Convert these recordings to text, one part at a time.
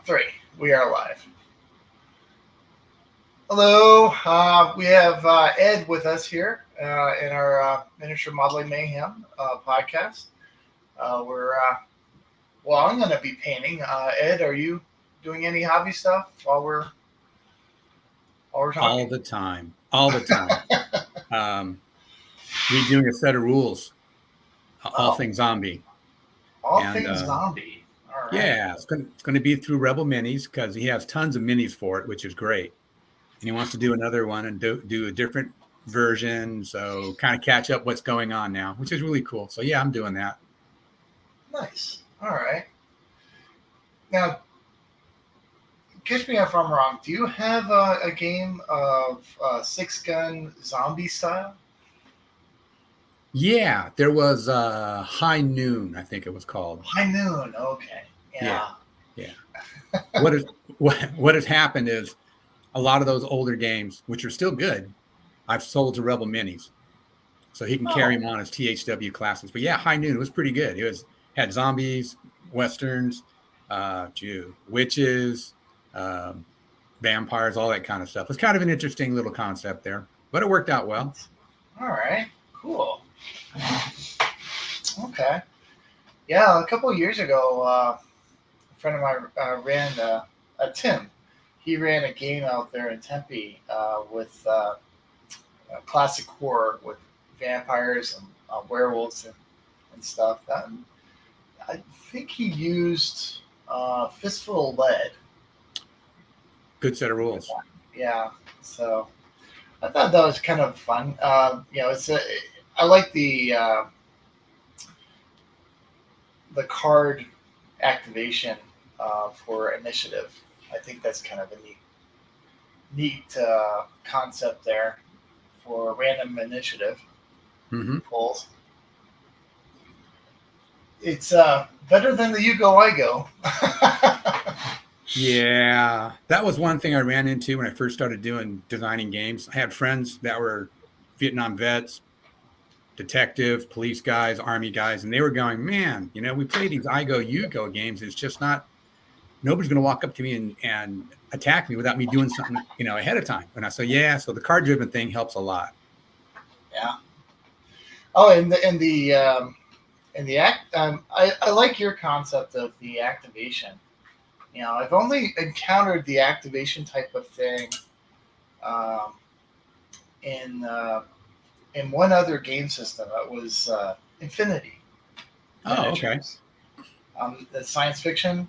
Three. We are live. Hello. We have Ed with us here in our miniature Modelling Mayhem podcast. I'm going to be painting. Ed, are you doing any hobby stuff while we're talking? All the time. We're doing a set of rules. All things zombie. Zombie. All right. Yeah, it's going to be through Rebel Minis because he has tons of minis for it, which is great. And he wants to do another one and do a different version. So kind of catch up what's going on now, which is really cool. So yeah, I'm doing that. Nice. All right. Now, catch me if I'm wrong. Do you have a game of 6-gun zombie style? Yeah, there was High Noon, I think it was called. High Noon, okay. Yeah. What has happened is a lot of those older games, which are still good, I've sold to Rebel Minis. So he can carry them on as THW classes. But yeah, High Noon was pretty good. It had zombies, westerns, witches, vampires, all that kind of stuff. It was kind of an interesting little concept there, but it worked out well. All right, cool. Okay. Yeah, a couple of years ago, a friend of mine ran Tim. He ran a game out there in Tempe with classic horror with vampires and werewolves and stuff. I think he used Fistful of Lead. Good set of rules. Yeah, so I thought that was kind of fun. I like the card activation for initiative. I think that's kind of a neat concept there for random initiative pulls. It's better than the You Go, I Go. Yeah, that was one thing I ran into when I first started designing games. I had friends that were Vietnam vets, detectives, police guys, army guys, and they were going, man, we play these I Go, You Go games. It's just nobody's going to walk up to me and attack me without me doing something, ahead of time. And I said, yeah, so the card-driven thing helps a lot. Yeah. Oh, I like your concept of the activation. I've only encountered the activation type of thing in one other game system. That was Infinity. Oh, okay. The science fiction.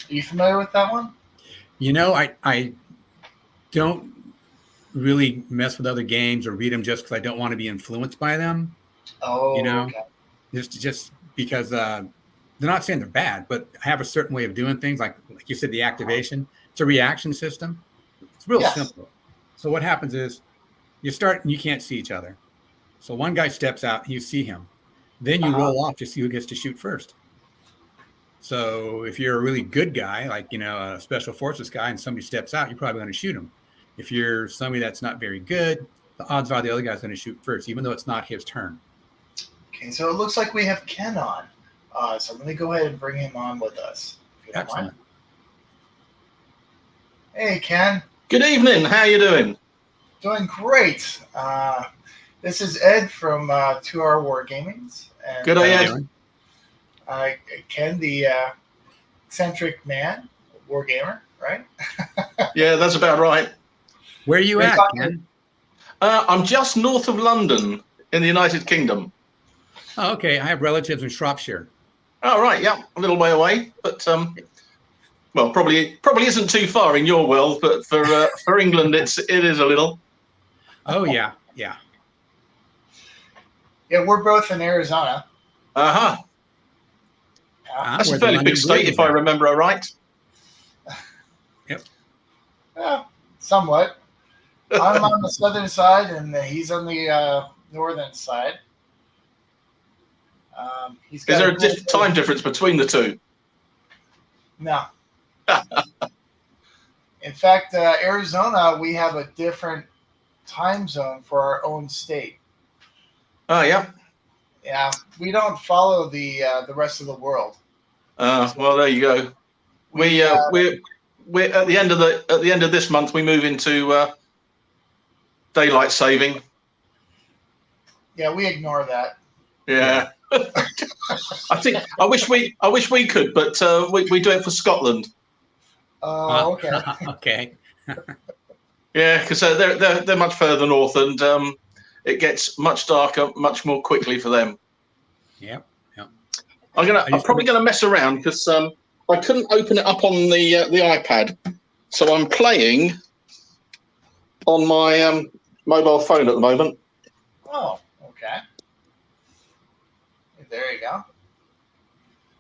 Are you familiar with that one? I don't really mess with other games or read them just because I don't want to be influenced by them. Oh, okay. Just because they're not saying they're bad, but I have a certain way of doing things. Like you said, the activation. It's a reaction system. It's real simple. So what happens is you start and you can't see each other. So one guy steps out, you see him. Then you roll off to see who gets to shoot first. So if you're a really good guy, like, a special forces guy, and somebody steps out, you're probably going to shoot him. If you're somebody that's not very good, the odds are the other guy's going to shoot first, even though it's not his turn. Okay, so it looks like we have Ken on. So let me go ahead and bring him on with us. If you don't mind. Hey, Ken. Good evening. How are you doing? Doing great. This is Ed from 2 Hour Wargamings. Good day, Ed. Ken, the eccentric man, wargamer, right? Yeah, that's about right. Where are you at, Ken? I'm just north of London in the United Kingdom. Oh, okay. I have relatives in Shropshire. Oh, right. Yeah, a little way away, but probably isn't too far in your world, but for England, it is a little. Oh yeah. Yeah, we're both in Arizona. That's a fairly big state, if I remember right. Yep. Yeah, somewhat. I'm on the southern side, and he's on the northern side. Is there a time difference between the two? No. In fact, Arizona, we have a different time zone for our own state. Oh, yeah. Yeah, we don't follow the rest of the world. Well, there you go. We're we're at the end of this month. We move into daylight saving. Yeah, we ignore that. Yeah. I wish we could, but we do it for Scotland. Oh, okay. Okay. Yeah, because they're much further north, and it gets much darker much more quickly for them. Yep. I'm probably gonna mess around because I couldn't open it up on the iPad, so I'm playing on my mobile phone at the moment. Oh, okay. There you go.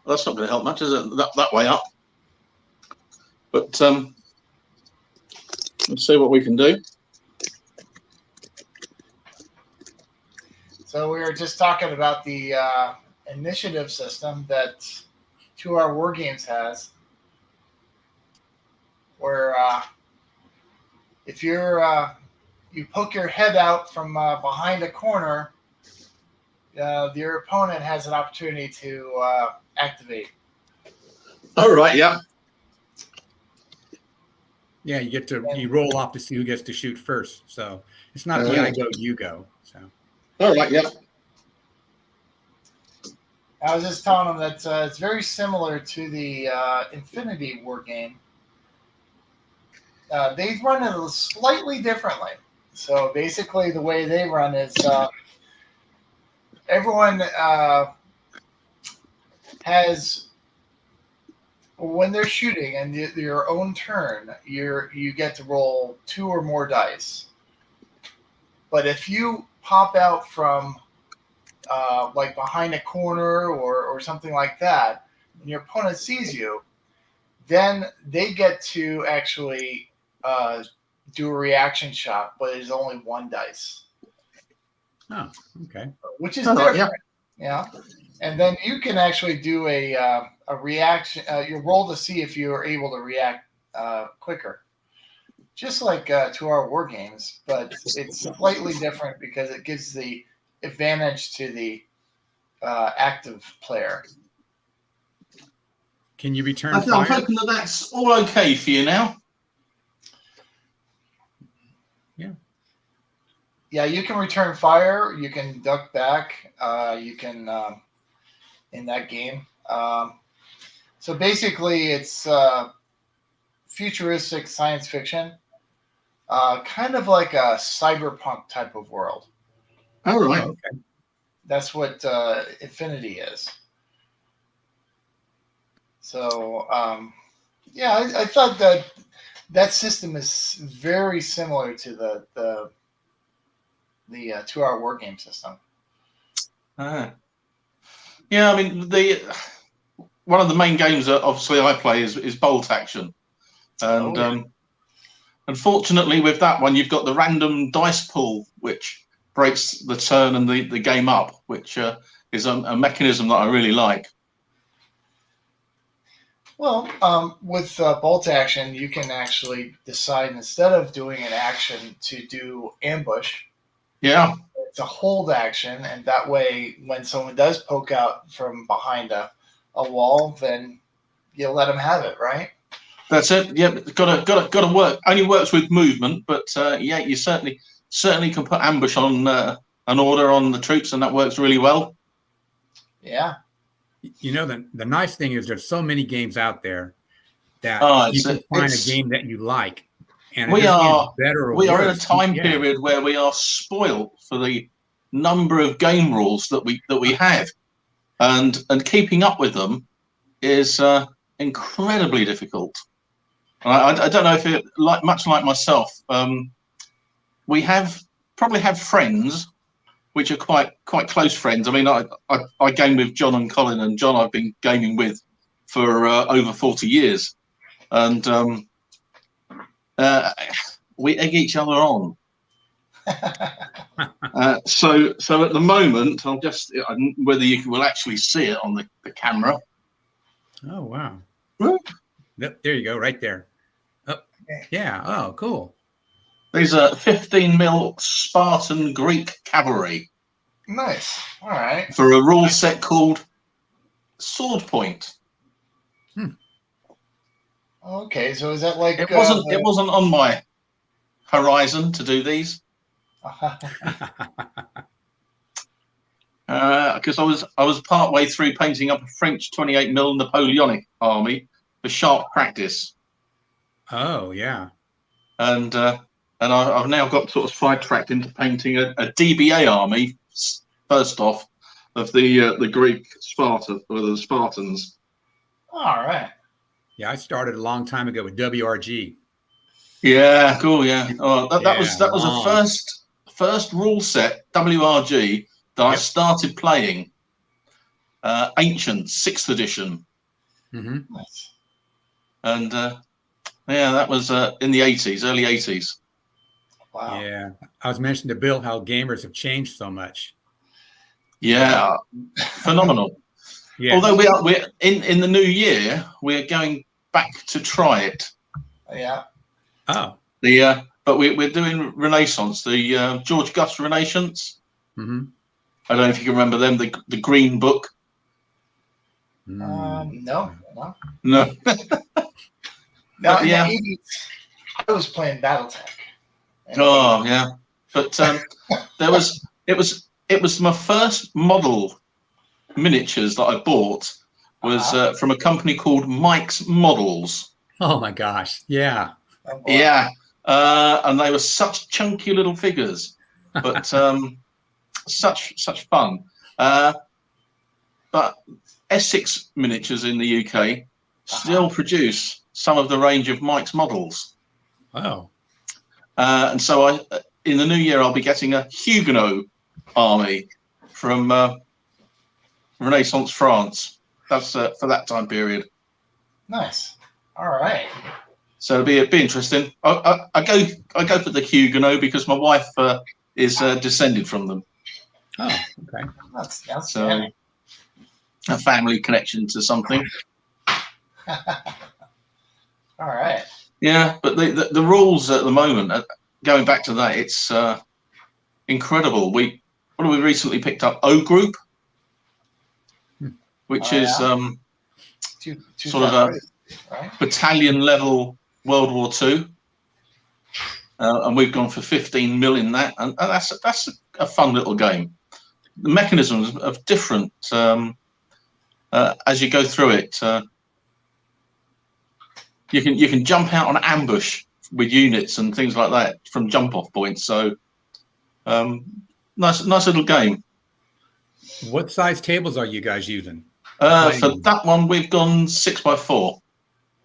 That's not going to help much, is it? That way up. But let's see what we can do. So we were just talking about the initiative system that 2 Hour War Games has, where if you poke your head out from behind a corner, your opponent has an opportunity to activate. All right, yeah. Yeah, you roll off to see who gets to shoot first. So it's not the I go, you go. So. All right, yeah. I was just telling them that it's very similar to the Infinity War game. They run it slightly differently. So basically, the way they run is everyone has, when they're shooting and your own turn, you get to roll 2 or more dice. But if you pop out from like behind a corner or something like that, and your opponent sees you, then they get to actually do a reaction shot, but it's only 1 dice. Oh, okay. Which is different. Yeah. And then you can actually do a reaction. You roll to see if you are able to react quicker. Just like 2 Hour War Games, but it's slightly different because it gives the advantage to the active player. Can you return I'm fire? hoping that's all okay for you now. Yeah, you can return fire. You can duck back. You can in that game. So basically, it's futuristic science fiction, kind of like a cyberpunk type of world. All right. Okay. That's what Infinity is. So, I thought that system is very similar to the 2 Hour War Game system. Yeah, I mean one of the main games that obviously I play is Bolt Action, and unfortunately with that one you've got the random dice pool which breaks the turn and the game up, which is a mechanism that I really like. Well, with Bolt Action, you can actually decide instead of doing an action to do ambush. Yeah. It's a hold action, and that way, when someone does poke out from behind a wall, then you let them have it, right? That's it. Yeah, got to work. Only works with movement, but you certainly can put ambush on an order on the troops, and that works really well. Yeah. You know, the nice thing is there's so many games out there that you can find a game that you like. And we are better or we are in a worse. time period where we are spoiled for the number of game rules that we have, and keeping up with them is incredibly difficult. I don't know if it much like myself. We probably have friends which are quite close friends. I mean, I game with John and Colin, and John I've been gaming with for over 40 years, and we egg each other on. So at the moment, I'll just whether you will actually see it on the camera. Oh wow! There you go, right there. Oh, yeah. Oh, cool. These are 15mm Spartan Greek cavalry. Nice. All right. For a rule set called Sword Point. Okay, so is that like It wasn't on my horizon to do these because I was part way through painting up a French 28mm Napoleonic army for sharp practice. Oh yeah. And I've now got sort of sidetracked into painting a DBA army first off of the Greek Sparta or the Spartans. All right. Yeah, I started a long time ago with WRG. Yeah, cool. Yeah. Oh, that was long. the first rule set WRG that I Yep. started playing. Ancient 6th edition, Mm-hmm. Nice. and yeah, that was in the early 80s. Wow. Yeah, I was mentioning to Bill how gamers have changed so much. Yeah, phenomenal. Yeah. Although we're in the new year, we're going back to try it. Yeah. Oh. But we're doing Renaissance, the George Gus Renaissance. Mm-hmm. I don't know if you can remember them, the Green Book. No. No. No, But in yeah. the 80s, I was playing BattleTech. Oh yeah. But it was my first model miniatures that I bought was from a company called Mike's Models. Oh my gosh. Yeah. Oh, boy. Yeah. And they were such chunky little figures, but such fun. But Essex Miniatures in the UK still produce some of the range of Mike's Models. Oh. And so in the new year, I'll be getting a Huguenot army from Renaissance France. That's for that time period. Nice. All right. So it'll be interesting. I go for the Huguenot because my wife is descended from them. Oh, okay. That's So funny. a family connection to something. All right. Yeah, but the rules at the moment, going back to that, it's incredible. What have we recently picked up? O Group, which is Two sort of a right? battalion level World War II, and we've gone for 15 mil in that, and that's a fun little game. The mechanisms are different as you go through it. You can jump out on ambush with units and things like that from jump off points. So nice little game. What size tables are you guys using? For that one, we've gone 6x4.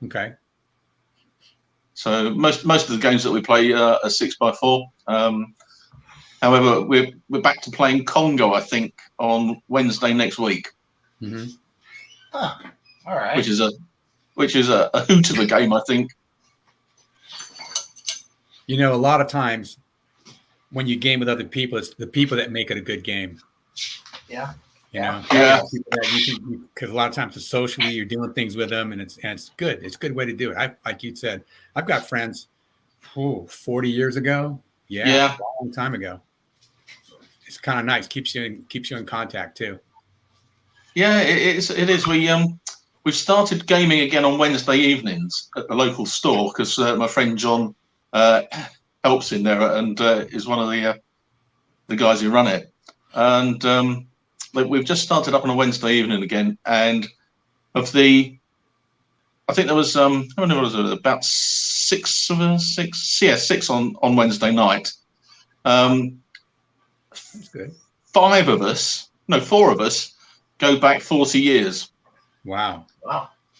Okay. So most of the games that we play are 6x4. However, we're back to playing Congo, I think, on Wednesday next week. Mm-hmm. Huh. All right. Which is a hoot of a game, I think. You know, a lot of times when you game with other people, it's the people that make it a good game. Yeah. You know, Yeah. Because a lot of times it's socially, you're doing things with them, and it's good. It's a good way to do it. Like you said, I've got friends 40 years ago. Yeah. A long time ago. It's kind of nice. Keeps you in contact too. Yeah, it is. We've started gaming again on Wednesday evenings at the local store because my friend John helps in there and is one of the guys who run it. And we've just started up on a Wednesday evening again. And I think there was how many was it? About six on Wednesday night. That's good. Four of us go back 40 years. Wow.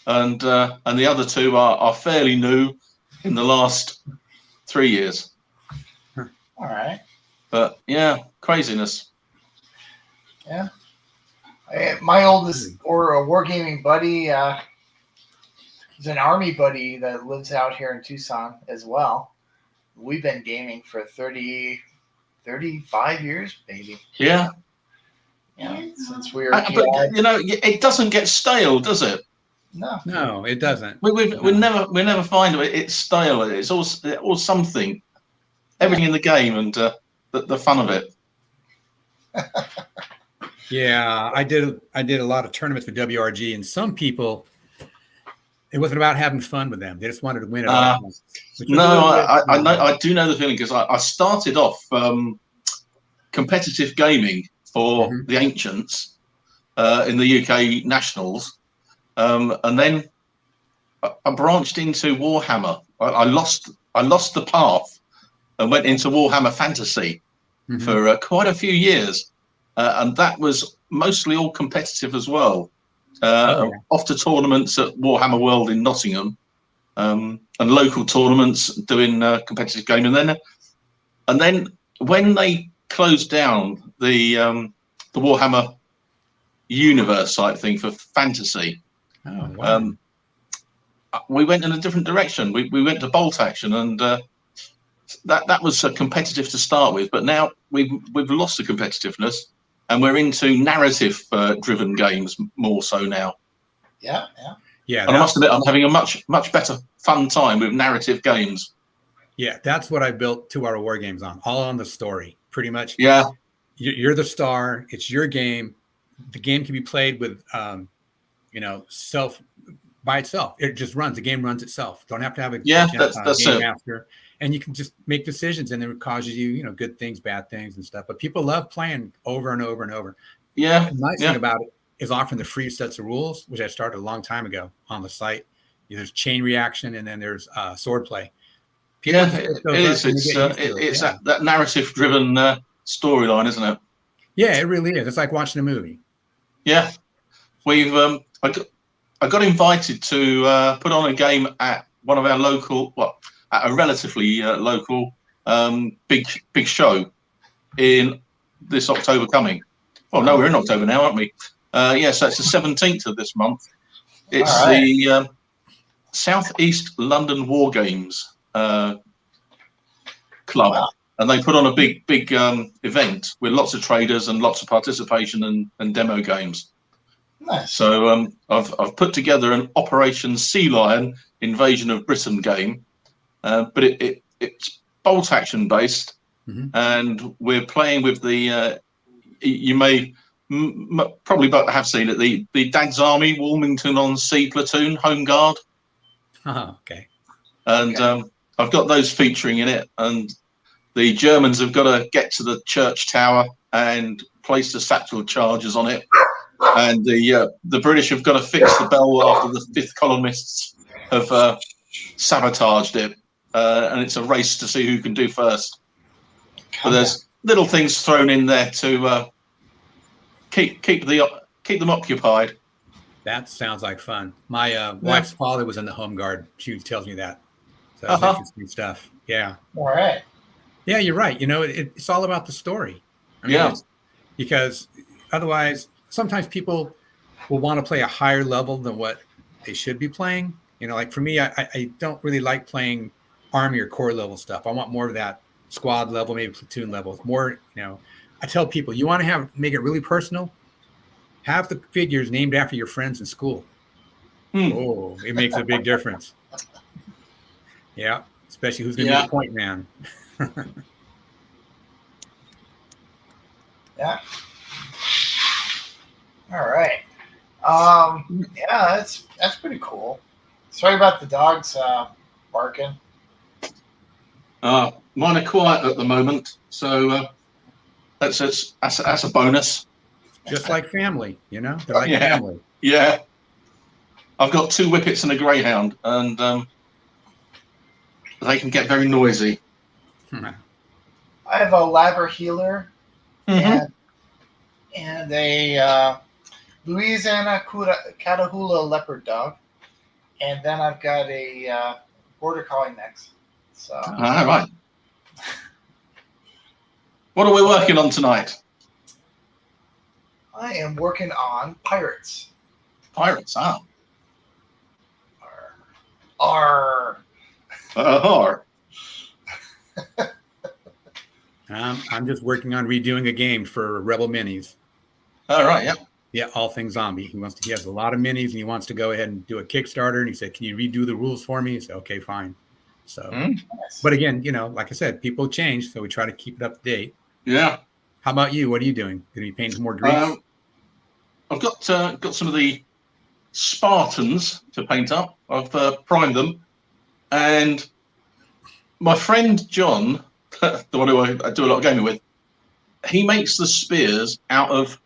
And the other two are fairly new in the last 3 years. All right. But yeah, craziness. Yeah. My oldest wargaming buddy, he's an army buddy that lives out here in Tucson as well. We've been gaming for 35 years, maybe. Yeah. Yeah, since we were But you know, it doesn't get stale, does it? No, it doesn't. We never find it's stale. It's all something. Everything in the game and the fun of it. Yeah, I did a lot of tournaments with WRG, and some people, It wasn't about having fun with them. They just wanted to win at all costs. No, I do know the feeling because I started off competitive gaming for the Ancients in the UK Nationals, and then I branched into Warhammer. I lost the path and went into Warhammer Fantasy for quite a few years, and that was mostly all competitive as well. Off to tournaments at Warhammer World in Nottingham, and local tournaments doing competitive gaming. And then when they closed down the Warhammer universe type thing for fantasy, we went in a different direction. We went to bolt action, and that was competitive to start with. But now we've lost the competitiveness, and we're into narrative driven games more so now. Yeah. And I must admit, I'm having a much better fun time with narrative games. Yeah, that's what I built 2 Hour War Games on, all on the story, pretty much. Yeah. You're the star. It's your game. The game can be played with, by itself. It just runs. The game runs itself. Don't have to have a game master. And you can just make decisions, and it causes you, good things, bad things, and stuff. But people love playing over and over and over. Yeah. The nice thing about it is offering the free sets of rules, which I started a long time ago on the site. There's chain reaction, and then there's sword play. It's that narrative-driven storyline, isn't it? Yeah, it really is. It's like watching a movie. Yeah, I got invited to put on a game at one of our local, at a relatively local big show in this October coming. Oh no, we're in October now, aren't we? So it's the 17th of this month. It's the Southeast London War Games Club, and they put on a big event with lots of traders and lots of participation and demo games. Nice. So I've put together an Operation Sea Lion Invasion of Britain game, but it's bolt action based, and we're playing with the you may probably have seen it, the Dad's Army Wilmington-on-Sea Platoon Home Guard. Okay. And I've got those featuring in it, and the Germans have got to get to the church tower and place the satchel charges on it, and the British have got to fix the bell after the 5th columnists have sabotaged it, and it's a race to see who can do first. But there's little things thrown in there to keep them occupied. That sounds like fun. My wife's father was in the Home Guard. She tells me that. So that's interesting stuff. Yeah. All right. Yeah, you're right. It's all about the story. Because otherwise, sometimes people will want to play a higher level than what they should be playing. Like for me, I don't really like playing army or corps level stuff. I want more of that squad level, maybe platoon level. More, I tell people, you want to make it really personal, have the figures named after your friends in school. Oh, it makes a big difference. Yeah, especially who's going to be the point man. Yeah. All right. That's pretty cool. Sorry about the dogs barking. Mine are quiet at the moment, so that's a bonus. Just like family, they're like family. Yeah. I've got 2 whippets and a greyhound, and they can get very noisy. I have a Labra Healer and a Louisiana Catahoula Leopard Dog, and then I've got a Border Collie next. So. All right. What are we working on tonight? I am working on pirates. Pirates, huh? Arr. I'm just working on redoing a game for Rebel Minis. All right, yeah. Yeah, all things zombie. He has a lot of minis, and he wants to go ahead and do a Kickstarter. And he said, "Can you redo the rules for me?" I said, "Okay, fine." So, but again, like I said, people change, so we try to keep it up to date. Yeah. How about you? What are you doing? Are you painting more Greeks? I've got some of the Spartans to paint up. I've primed them, and my friend John, the one who I do a lot of gaming with, he makes the spears out of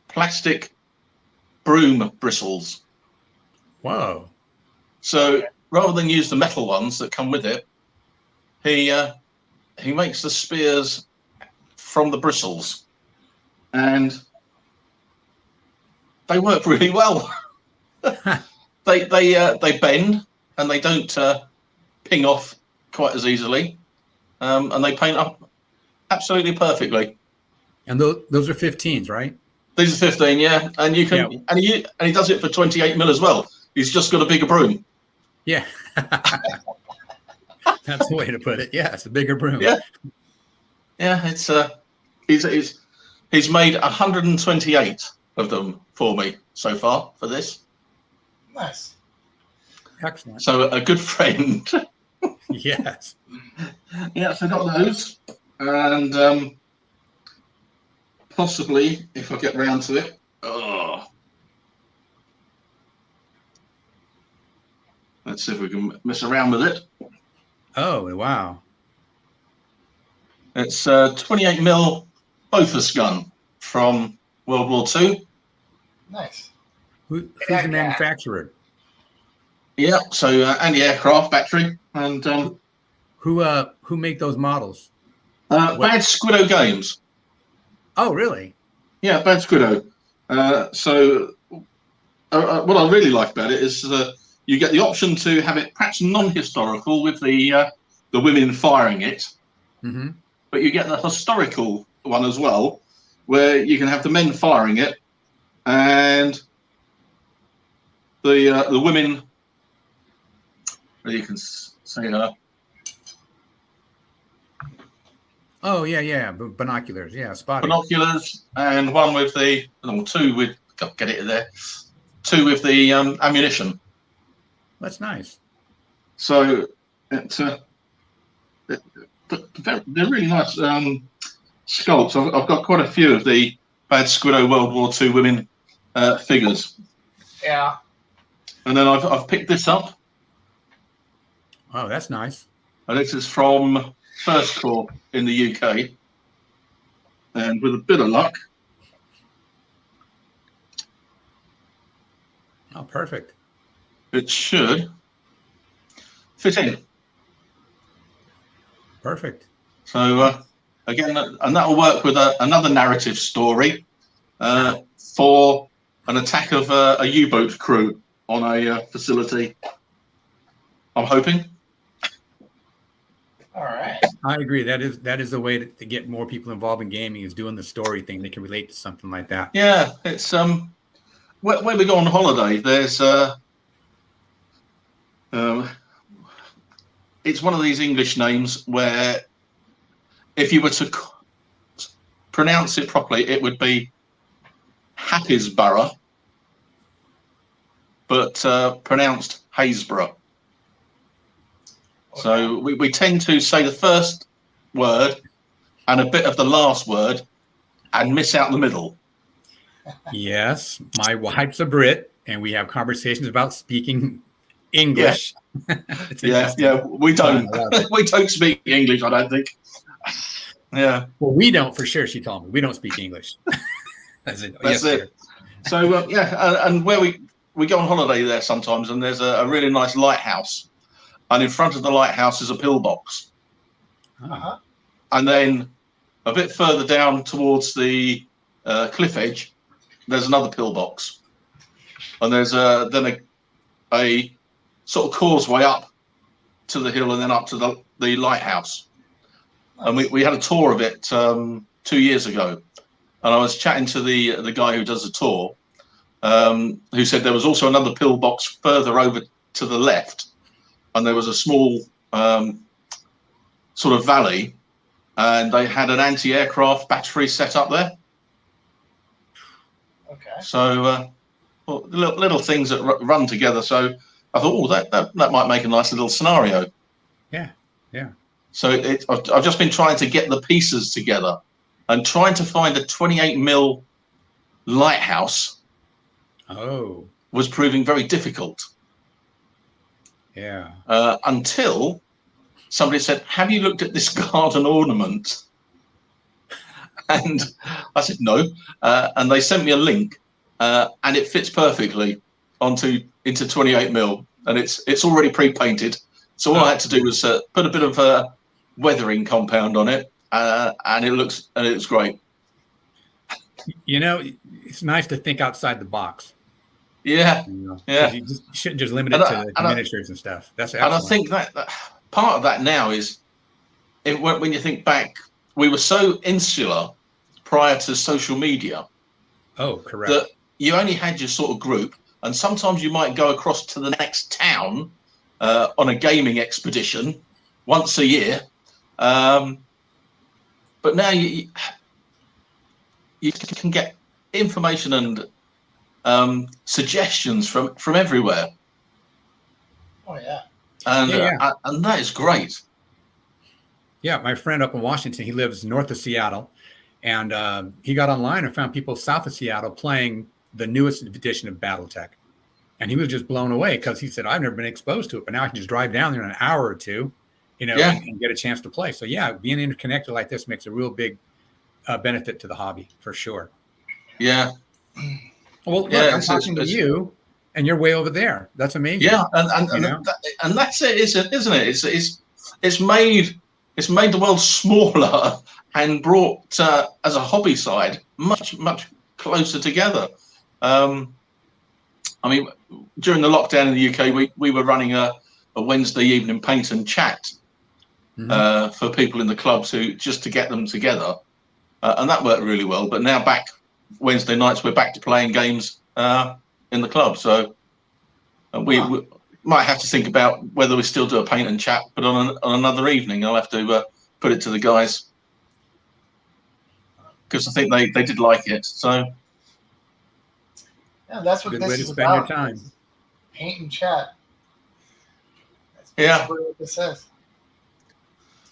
plastic broom bristles. Whoa. So rather than use the metal ones that come with it, he makes the spears from the bristles, and they work really well. They bend and they don't ping off quite as easily, and they paint up absolutely perfectly. And those are 15s, right? These are 15, yeah. And you can, Yeah. and he does it for 28 mil as well. He's just got a bigger broom. Yeah. That's the way to put it. Yeah, it's a bigger broom. Yeah. Yeah, it's he's made 128 of them for me so far for this. Nice. Excellent. So a good friend. Yes. Yeah, so I got those, and possibly if I get round to it. Oh. Let's see if we can mess around with it. Oh, wow. It's 28 mil Bofors gun from World War II. Nice. Who's the manufacturer? Yeah, so anti-aircraft battery, and Who make those models? Bad Squiddo Games. Oh, really? Yeah, Bad Squiddo. So what I really like about it is you get the option to have it perhaps non-historical with the women firing it, Mm-hmm. but you get the historical one as well, where you can have the men firing it and the women. You can say Oh, yeah. Binoculars. Yeah, spotting. binoculars, and one with two with get it in there, two with the ammunition. That's nice. So they're really nice sculpts. I've got quite a few of the Bad Squiddo World War II women figures. Yeah. And then I've picked this up. Oh, that's nice. And this is from First Corps in the UK. And with a bit of luck, Oh, perfect. it should fit in. Perfect. So again, and that'll work with another narrative story for an attack of a U-boat crew on a facility. I'm hoping. All right. I agree. That is the way to get more people involved in gaming, is doing the story thing. They can relate to something like that. Yeah, it's when we go on holiday, there's it's one of these English names where if you were to pronounce it properly, it would be Happisburgh, but pronounced Haysborough. Okay. So we tend to say the first word and a bit of the last word and miss out the middle. Yes, my wife's a Brit, and we have conversations about speaking English. It's interesting. Yeah, we don't I love it. we don't speak English, I don't think. Yeah, Well, we don't, for sure. She told me we don't speak English. That's it. that's Yes, it. sir. So and where we go on holiday there sometimes, and there's a really nice lighthouse, and in front of the lighthouse is a pillbox, Uh-huh. and then a bit further down towards the cliff edge, there's another pillbox, and there's then a sort of causeway up to the hill and then up to the lighthouse. And we had a tour of it 2 years ago, and I was chatting to the guy who does the tour, who said there was also another pillbox further over to the left, and there was a small sort of valley, and they had an anti-aircraft battery set up there. Okay. So little things that run together. So I thought, oh, that might make a nice little scenario. Yeah. So I've just been trying to get the pieces together and trying to find a 28 mil lighthouse Oh, was proving very difficult. Yeah. Until somebody said, "Have you looked at this garden ornament?" And I said, "No." And they sent me a link, and it fits perfectly into 28 mil, and it's already pre-painted. So all I had to do was put a bit of weathering compound on it, and it looks great. You know, it's nice to think outside the box. Yeah, You know, yeah. you shouldn't just limit it to the miniatures and stuff. That's excellent. And I think that part of that now is, when you think back, we were so insular prior to social media. Oh, correct. That you only had your sort of group, and sometimes you might go across to the next town on a gaming expedition once a year. But now you can get information and suggestions from everywhere. Oh yeah. And that is great. Yeah, my friend up in Washington, he lives north of Seattle, and he got online and found people south of Seattle playing the newest edition of BattleTech. And he was just blown away because he said, "I've never been exposed to it, but now I can just drive down there in an hour or two, and get a chance to play." So yeah, being interconnected like this makes a real big benefit to the hobby for sure. Yeah. Well, look, I'm talking to you, and you're way over there. That's amazing. Yeah, and that's it, isn't it? It's made the world smaller and brought as a hobby side much closer together. I mean, during the lockdown in the UK, we were running a Wednesday evening paint and chat for people in the clubs just to get them together, and that worked really well. But now Wednesday nights, we're back to playing games in the club. So we might have to think about whether we still do a paint and chat, but on another evening. I'll have to put it to the guys, because I think they did like it. So yeah, that's what good this way to is spend about. your time. Paint and chat. That's basically what this is.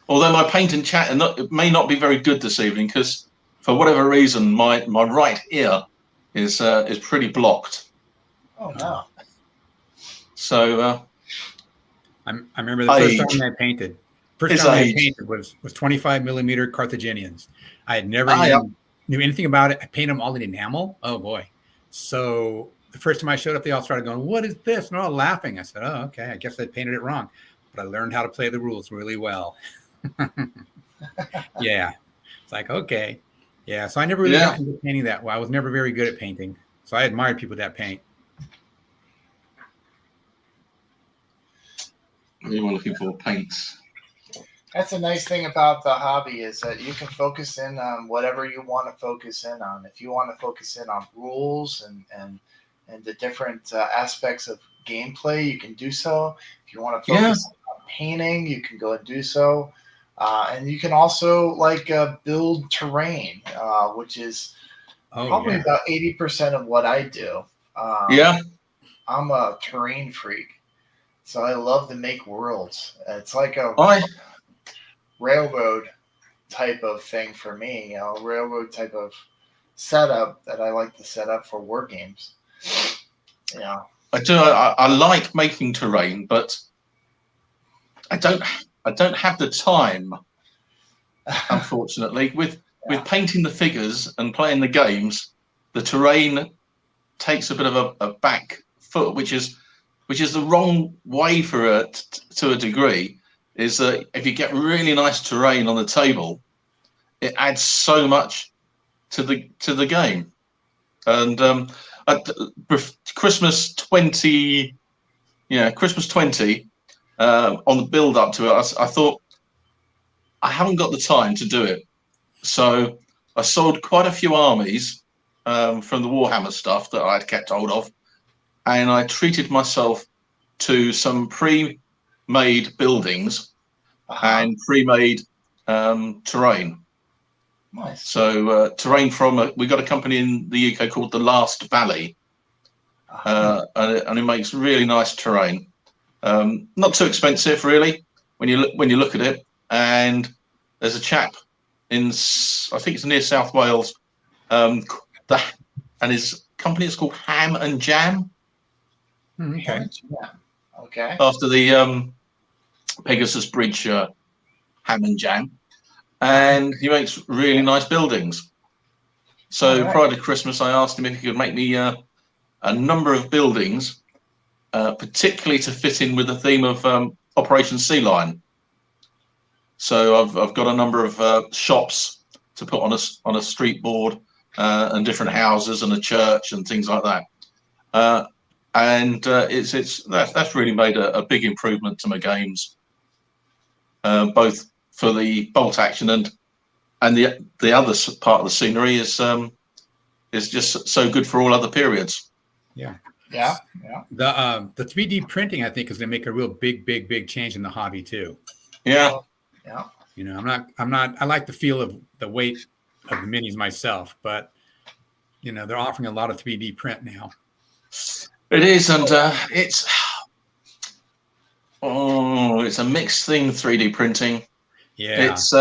Although my paint and chat it may not be very good this evening, because for whatever reason my right ear is pretty blocked. Oh no. So I remember the first time I painted. I painted was 25 millimeter Carthaginians. I had never knew anything about it. I painted them all in enamel. Oh boy. So the first time I showed up, they all started going, "What is this?" And they're all laughing. I said, "Oh, okay. I guess I painted it wrong." But I learned how to play the rules really well. Yeah. It's like, okay. Yeah. So I never really got into painting that well. I was never very good at painting. So I admired people that paint. We were looking for paints. That's a nice thing about the hobby, is that you can focus in on whatever you want to focus in on. If you want to focus in on rules and the different aspects of gameplay, you can do so. If you want to focus on painting, you can go and do so. And you can also build terrain, which is probably about 80% of what I do. I'm a terrain freak, so I love to make worlds. It's like a railroad type of thing for me, railroad type of setup that I like to set up for war games. Yeah, I do. I like making terrain, but I don't have the time, unfortunately. With painting the figures and playing the games, the terrain takes a bit of a back foot, which is the wrong way for it to a degree. Is that if you get really nice terrain on the table, it adds so much to the game. And Christmas 20, on the build up to it, I thought I haven't got the time to do it, so I sold quite a few armies from the Warhammer stuff that I'd kept hold of, and I treated myself to some pre-made buildings and pre-made terrain. Nice. So terrain we got a company in the UK called The Last Valley, and it makes really nice terrain. Not too expensive, really, when you look at it. And there's a chap I think it's near South Wales, and his company is called Ham and Jam. Okay. Okay. After the Pegasus Bridge ham and jam, and he makes really nice buildings. So prior to Christmas, I asked him if he could make me a number of buildings, particularly to fit in with the theme of Operation Sea Lion. So I've got a number of shops to put on a street board, and different houses and a church and things like that. That's really made a big improvement to my games, both for the bolt action and the other part of the scenery is just so good for all other periods. Yeah. The 3D printing, I think, is going to make a real big change in the hobby too. Yeah. You know, I like the feel of the weight of the minis myself, but you know, they're offering a lot of 3D print now. It is, and it's a mixed thing, 3D printing. Yeah. It's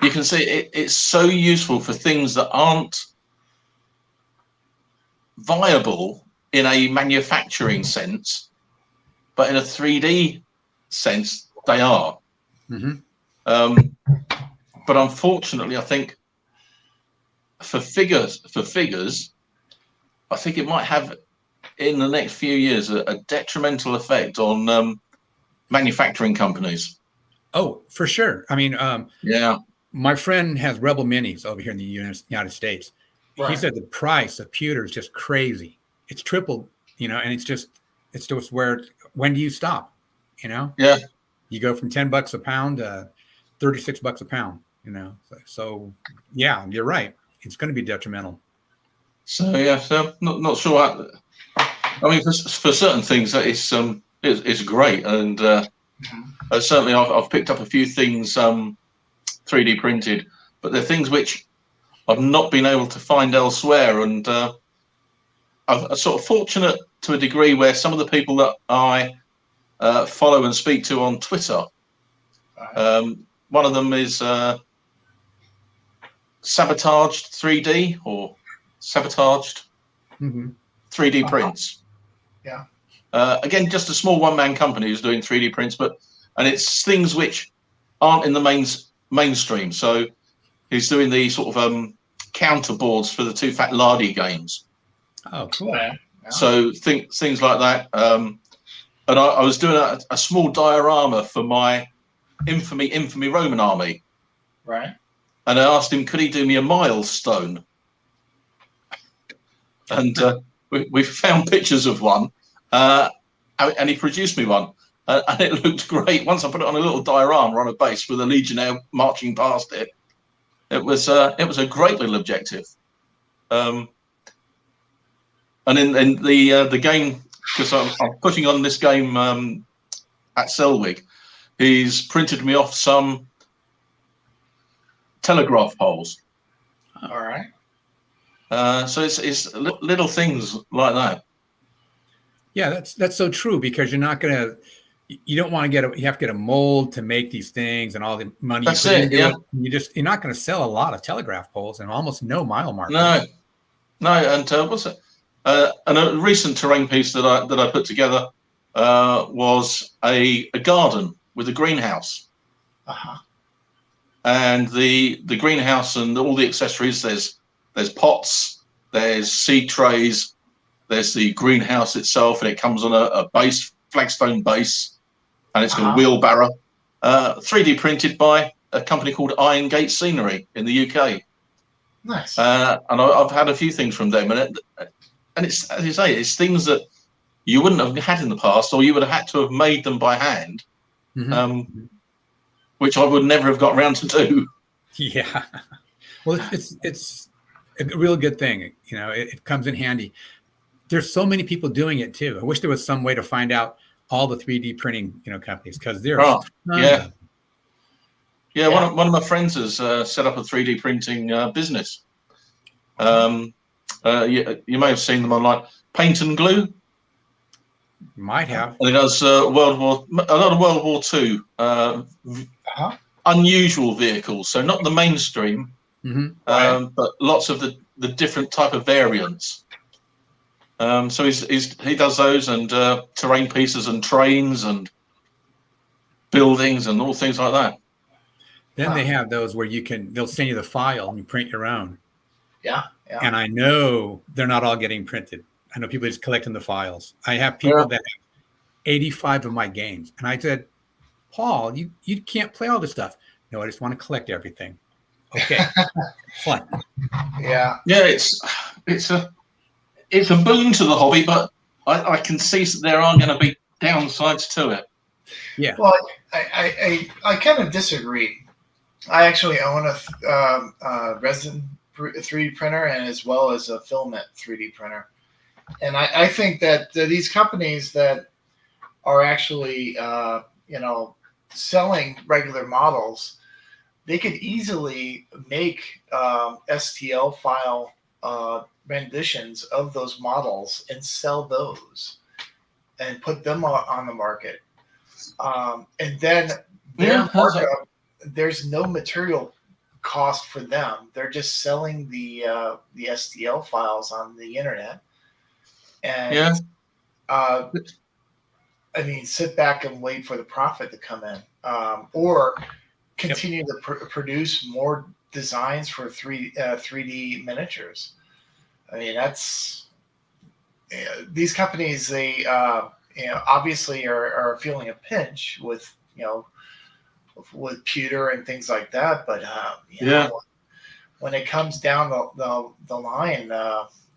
you can see it's so useful for things that aren't viable in a manufacturing sense, but in a 3D sense, they are. Mm-hmm. But unfortunately, I think for figures, I think it might have in the next few years a detrimental effect on manufacturing companies. Oh, for sure. I mean, yeah. My friend has Rebel Minis over here in the United States. Right. He said the price of pewter is just crazy. It's tripled, you know, and it's just where, when do you stop? You know? Yeah. You go from $10 a pound to $36 a pound, you know? So yeah, you're right. It's going to be detrimental. So yeah, so not sure. I mean, for certain things, it's great, and certainly I've picked up a few things 3D printed, but they're things which I've not been able to find elsewhere, and I'm sort of fortunate to a degree where some of the people that I follow and speak to on Twitter, one of them is Sabotaged 3D or Sabotaged 3D prints. Yeah. Again, just a small one-man company who's doing 3D prints, and it's things which aren't in the mainstream. So he's doing the sort of counter boards for the Too Fat Lardy games. Oh, cool. Yeah. So things like that. And I was doing a small diorama for my infamy Roman army. Right. And I asked him, could he do me a milestone? And we found pictures of one, and he produced me one, and it looked great. Once I put it on a little diorama on a base with a legionnaire marching past it, it was a great little objective. And in the game, because I'm putting on this game at Selwig, he's printed me off some telegraph poles. All right. So it's little things like that. Yeah, that's so true, because you don't want to you have to get a mold to make these things and all the money. That's it. Yeah. You're not going to sell a lot of telegraph poles and almost no mile markers. No. And what's it? And a recent terrain piece that I put together was a garden with a greenhouse. And the greenhouse and all the accessories. There's pots, there's seed trays, there's the greenhouse itself, and it comes on a base, flagstone base, and it's got a wheelbarrow, 3D printed by a company called Iron Gate Scenery in the UK. Nice. And I've had a few things from them, and it's, as you say, it's things that you wouldn't have had in the past, or you would have had to have made them by hand, which I would never have got around to do. Yeah. Well, it's a real good thing. You know, it comes in handy. There's so many people doing it too. I wish there was some way to find out all the 3D printing, companies, because there are one of my friends has set up a 3D printing business. You may have seen them online. Paint and Glue. Might have. And it does a lot of World War II unusual vehicles. So not the mainstream, but lots of the different type of variants. So he does those and terrain pieces and trains and buildings and all things like that. Then they have those where they'll send you the file and you print your own. Yeah. And I know they're not all getting printed. I know people just collecting the files. I have people that have 85 of my games. And I said, Paul, you can't play all this stuff. No, I just want to collect everything. Okay. Fine. Yeah. Yeah, it's a boon to the hobby, but I can see that there are going to be downsides to it. Yeah. Well, I kind of disagree. I actually own a resin 3D printer and as well as a filament 3D printer. And I think that these companies that are actually, selling regular models, they could easily make STL file renditions of those models and sell those and put them on the market. And then their markup, there's no material cost for them. They're just selling the STL files on the internet. And sit back and wait for the profit to come in, or continue to produce more designs for 3D miniatures. I mean, that's these companies. They obviously are feeling a pinch with pewter and things like that. But when it comes down the line,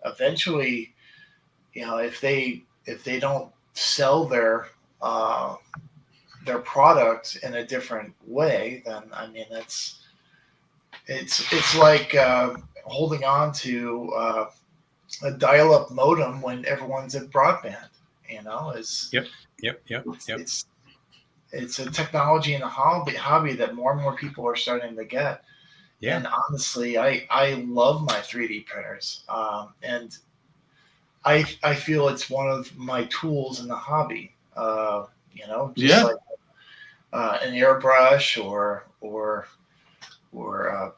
eventually, if they don't sell their product in a different way, then I mean it's like holding on to a dial-up modem when everyone's at broadband. It's a technology and a hobby that more and more people are starting to get. Yeah. And honestly, I love my 3D printers, and I feel it's one of my tools in the hobby. Like an airbrush or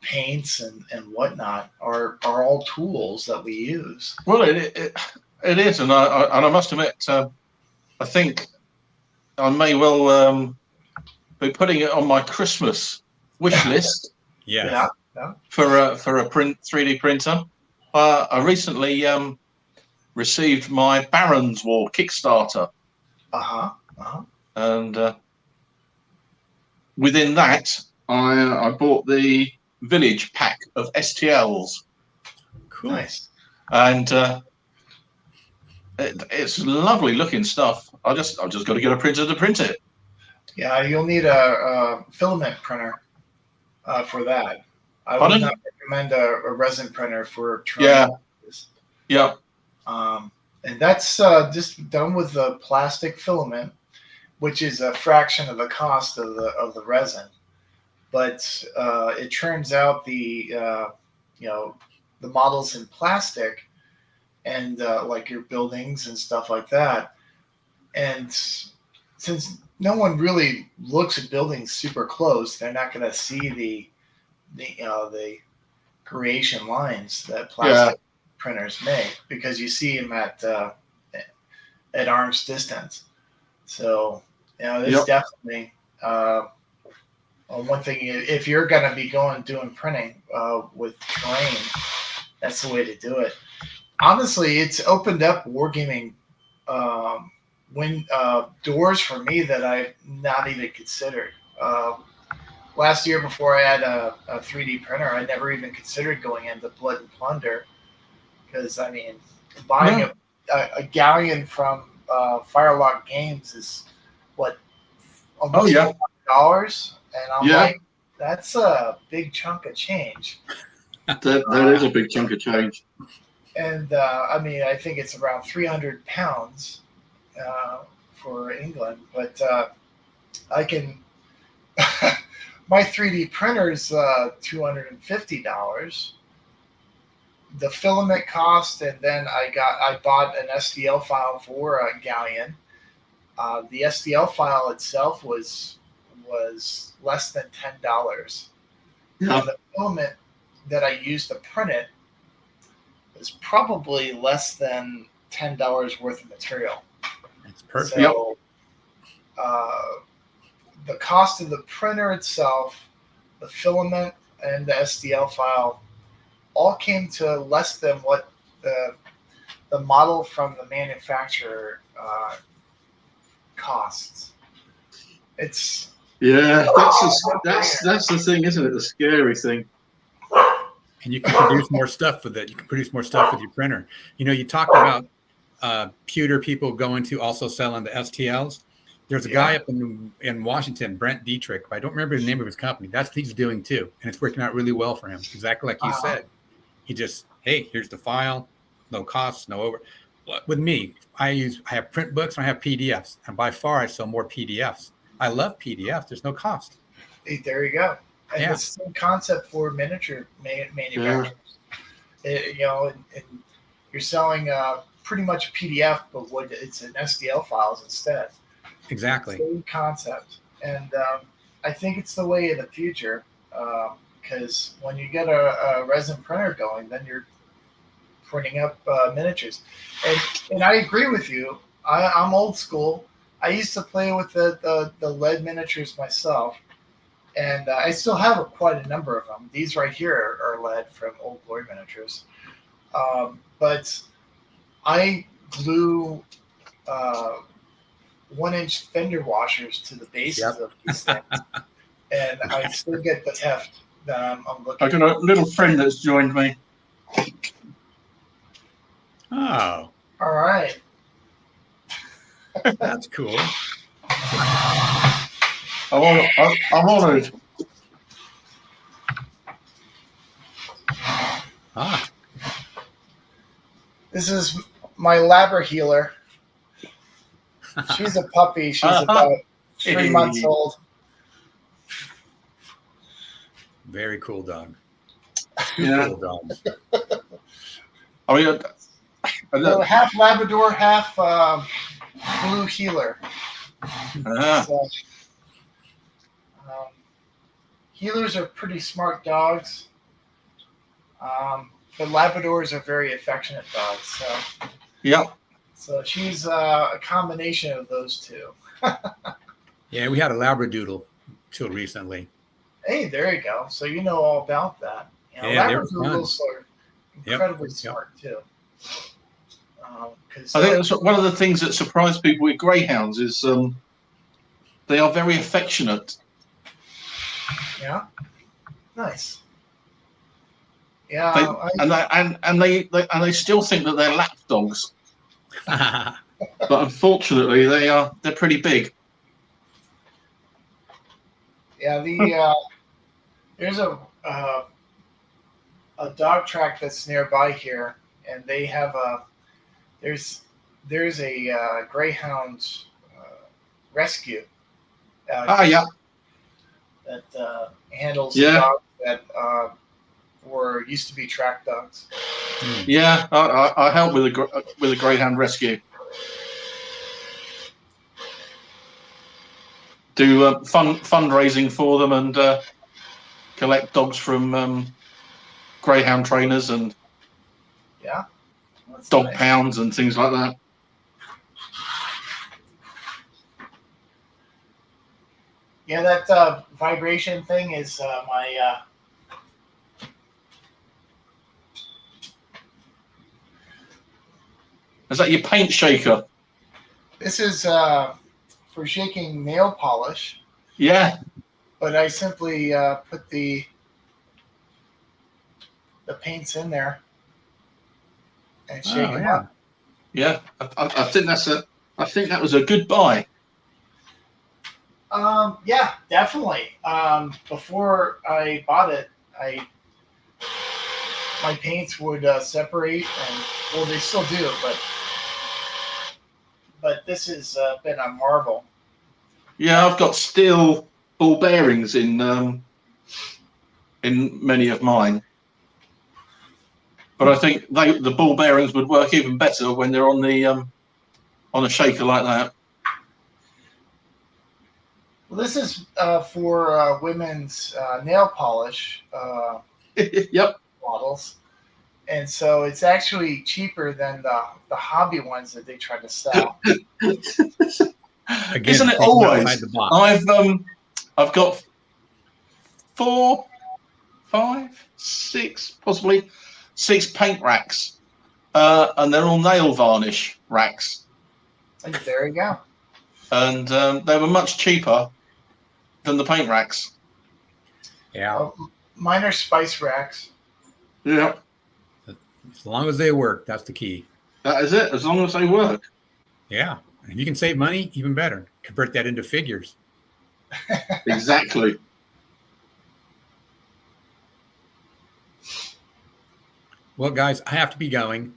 paints and whatnot are all tools that we use. Well, it is, and I must admit, I think I may well be putting it on my Christmas wish list. Yeah. For a 3D printer. I recently received my Barons War Kickstarter. And within that, I bought the Village pack of STLs. Cool. Nice. And it's lovely looking stuff. I've just got to get a printer to print it. Yeah, you'll need a filament printer for that. I would not recommend a resin printer for trying. Yeah. And that's just done with the plastic filament, which is a fraction of the cost of the resin. But it turns out the models in plastic and like your buildings and stuff like that. And since no one really looks at buildings super close, they're not going to see the creation lines that plastic printers make, because you see them at arm's distance. So there's definitely one thing. If you're going to be doing printing with terrain, that's the way to do it. Honestly, it's opened up wargaming doors for me that I've not even considered. Last year, before I had a 3D printer, I never even considered going into Blood and Plunder, because I mean, buying a galleon from Firelock Games is what, almost $400, and I'm like, that's a big chunk of change. That is a big chunk of change. And I mean, I think it's around 300 pounds for England, but I can. My 3D printer is $250. The filament cost, and then I bought an STL file for a galleon. The STL file itself was less than $10. Yeah. And the filament that I used to print it was probably less than $10 worth of material. That's perfect. So, the cost of the printer itself, the filament, and the STL file all came to less than what the model from the manufacturer costs. It's that's the thing, isn't it? The scary thing. And you can produce more stuff with it. You can produce more stuff with your printer. You talked about pewter people going to also selling the STLs. There's a guy up in Washington, Brent Dietrich. I don't remember the name of his company. That's what he's doing too, and it's working out really well for him. Exactly like you said. He just, hey, here's the file, no costs, no over. With me, I have print books and I have PDFs, and by far I sell more PDFs. I love PDFs. There's no cost. Hey, there you go. And the same concept for miniature manufacturers. And you're selling pretty much a PDF, but it's an STL files instead. Exactly. Same concept. And I think it's the way of the future, because when you get a resin printer going, then you're printing up miniatures. And I agree with you. I'm old school. I used to play with the lead miniatures myself, and I still have quite a number of them. These right here are lead from Old Glory Miniatures. But I glue 1-inch fender washers to the bases of these things, and I still get the heft that I'm looking. I've got a little friend that's joined me. Oh, all right. That's cool. I'm honored. This is my Labra healer. She's a puppy. She's about 3 months old. Very cool dog. Yeah. Cool dogs. I mean, So half Labrador, half blue healer. So, healers are pretty smart dogs, but Labradors are very affectionate dogs. So, So she's a combination of those two. Yeah, we had a Labradoodle till recently. Hey, there you go. So you know all about that. Labradoodles are incredibly smart too. I think that's one of the things that surprised people with greyhounds is they are very affectionate. Yeah. Nice. Yeah. They still think that they're lap dogs. But unfortunately, they're pretty big. Yeah, there's a dog track that's nearby here, and they have there's a greyhound rescue. That handles dogs that used to be track dogs. Yeah, I help with a greyhound rescue. Do fundraising for them and collect dogs from greyhound trainers and dog pounds and things like that. Yeah, that vibration thing is my. Is that your paint shaker? This is for shaking nail polish. Yeah. But I simply put the paints in there and shake them up. Yeah, I think that was a good buy. Yeah, definitely. Before I bought it, my paints would separate, and they still do, but this has been a marvel. Yeah, I've got steel ball bearings in many of mine, but I think the ball bearings would work even better when they're on a shaker like that. Well, this is for women's nail polish Yep. models, and so it's actually cheaper than the hobby ones that they try to sell. Again, Isn't it thinking always? outside the box. I've got 4, 5, 6, possibly 6 paint racks, and they're all nail varnish racks. And there you go. And they were much cheaper than the paint racks. Yeah. Mine are spice racks. Yeah. As long as they work, that's the key. That is it, as long as they work. Yeah. And if you can save money, even better. Convert that into figures. Exactly. Well, guys, I have to be going.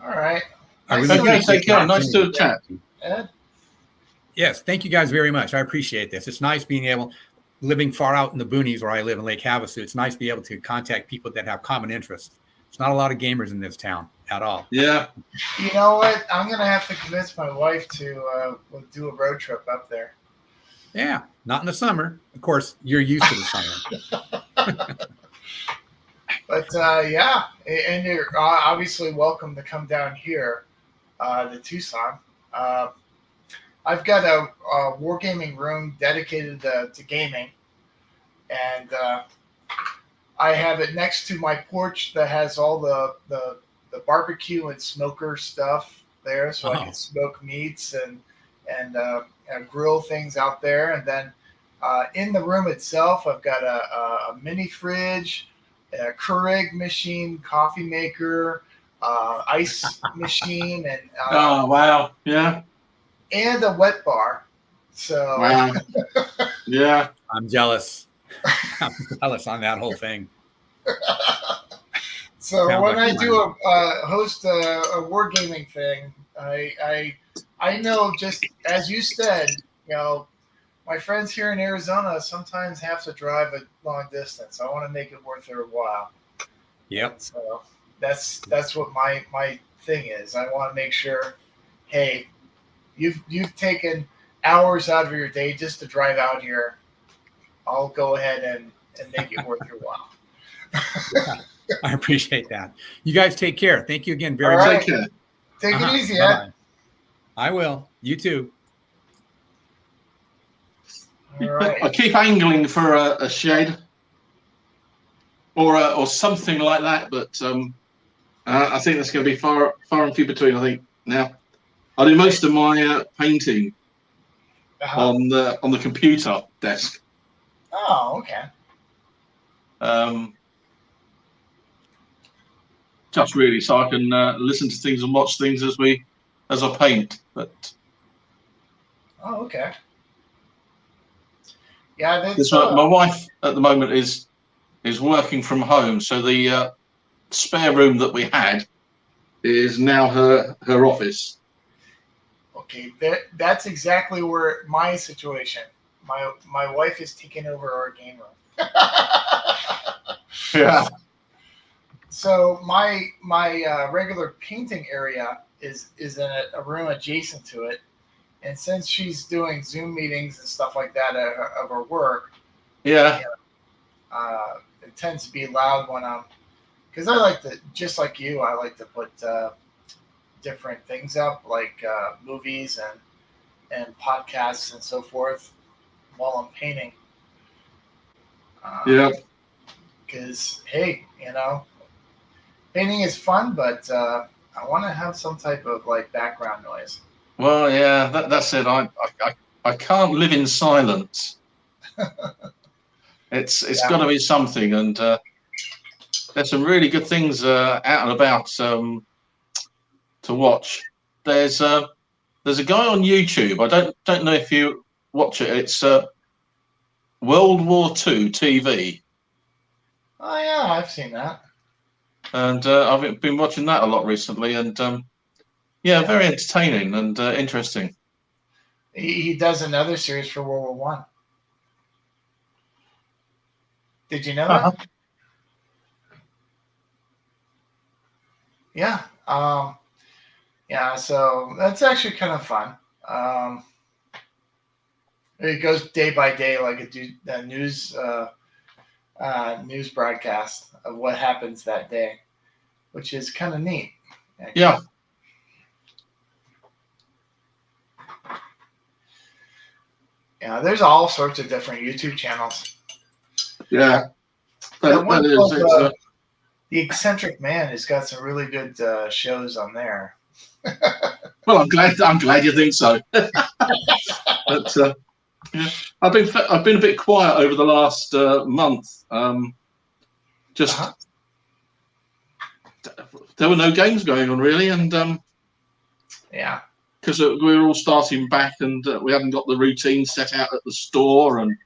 All right. I Nice really to meet Okay, take you. care. Nice to chat. Ed? Yes, thank you guys very much. I appreciate this. It's nice being able, living far out in the boonies where I live in Lake Havasu, it's nice to be able to contact people that have common interests. There's not a lot of gamers in this town at all. Yeah. You know what? I'm going to have to convince my wife to do a road trip up there. Yeah, not in the summer. Of course, you're used to the summer. But yeah, and you're obviously welcome to come down here to Tucson. I've got a wargaming room dedicated to gaming, and I have it next to my porch that has all the barbecue and smoker stuff there, so I can smoke meats and grill things out there. And then in the room itself, I've got a mini fridge, a Keurig machine, coffee maker, ice machine, and Oh, wow. Yeah. and a wet bar. So Wow. Yeah. I'm jealous. I'm jealous on that whole thing. So Sounds when like I do host a wargaming thing, I know, just as you said, you know, my friends here in Arizona sometimes have to drive a long distance. I want to make it worth their while. Yep. So that's what my thing is. I want to make sure, hey, you've taken hours out of your day just to drive out here. I'll go ahead and make it worth your while. I appreciate that. You guys take care. Thank you again very All much. right. Take care. Take it easy, Ed. Bye-bye. I will. You too. All right. I keep angling for a shed or something like that, but I think that's going to be far and few between. I think now I do most of my painting on the computer desk. Oh, okay. Just really so I can listen to things and watch things as I paint. But Oh, okay. Yeah, that's because my wife at the moment is working from home, so the spare room that we had is now her office. okay. That's exactly where my situation. My wife is taking over our game room. Yeah. So my regular painting area is in a room adjacent to it, and since she's doing Zoom meetings and stuff like that of her work, Yeah. it tends to be loud when I'm, because I like to, just like you, I like to put different things up, like movies and podcasts and so forth while I'm painting. Yeah. Because hey, you know, painting is fun, but I want to have some type of like background noise. Well, yeah, that's it. I can't live in silence. It's got to be something, and there's some really good things out and about to watch. There's a guy on YouTube. I don't know if you watch it. It's World War II TV. Oh yeah, I've seen that. And I've been watching that a lot recently, and yeah, very entertaining and interesting. He does another series for World War I. Did you know that? Yeah. Yeah. So that's actually kind of fun. It goes day by day, like a news broadcast of what happens that day. which is kind of neat. Actually. Yeah. Yeah, there's all sorts of different YouTube channels. Yeah. That one That called, is, The Eccentric Man has got some really good shows on there. well, I'm glad you think so. But yeah, I've been a bit quiet over the last month. Just there were no games going on really, and yeah, because we were all starting back, and we hadn't got the routine set out at the store, and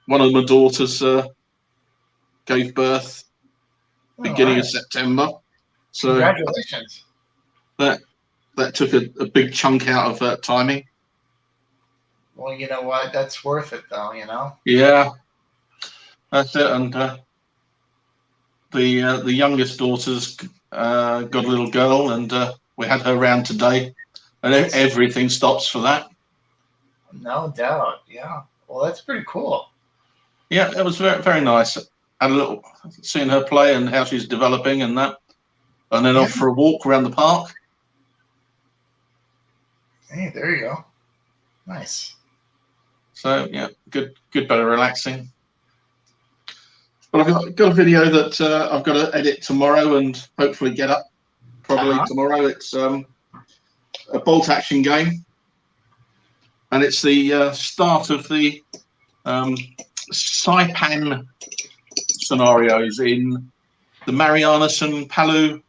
one of my daughters gave birth beginning of September, so congratulations. That took a big chunk out of timing. Well, you know what? That's worth it, though. You know. Yeah, that's it. And the youngest daughter's got a little girl, and we had her round today, and everything stops for that. No doubt. Yeah. Well, that's pretty cool. Yeah, it was very, very nice. Had a little seeing her play and how she's developing and that, and then off for a walk around the park. Hey, there you go. Nice. So yeah, good bit of relaxing. But I've got a video that I've got to edit tomorrow and hopefully get up probably tomorrow. It's a bolt action game, and it's the start of the Saipan scenarios in the Marianas and Palau.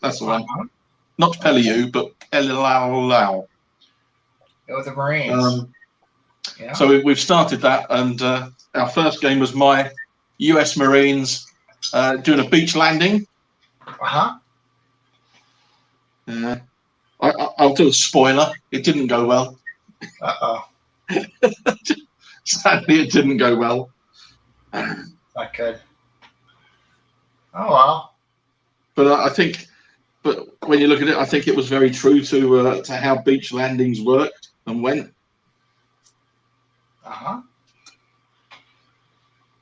That's the one. Not Peliu, but Pelilau. With the Marines. Yeah. So we've started that, and our first game was my US Marines doing a beach landing. I'll do a spoiler. It didn't go well. Sadly, it didn't go well. Not good. Oh well. But when you look at it, I think it was very true to how beach landings worked and went.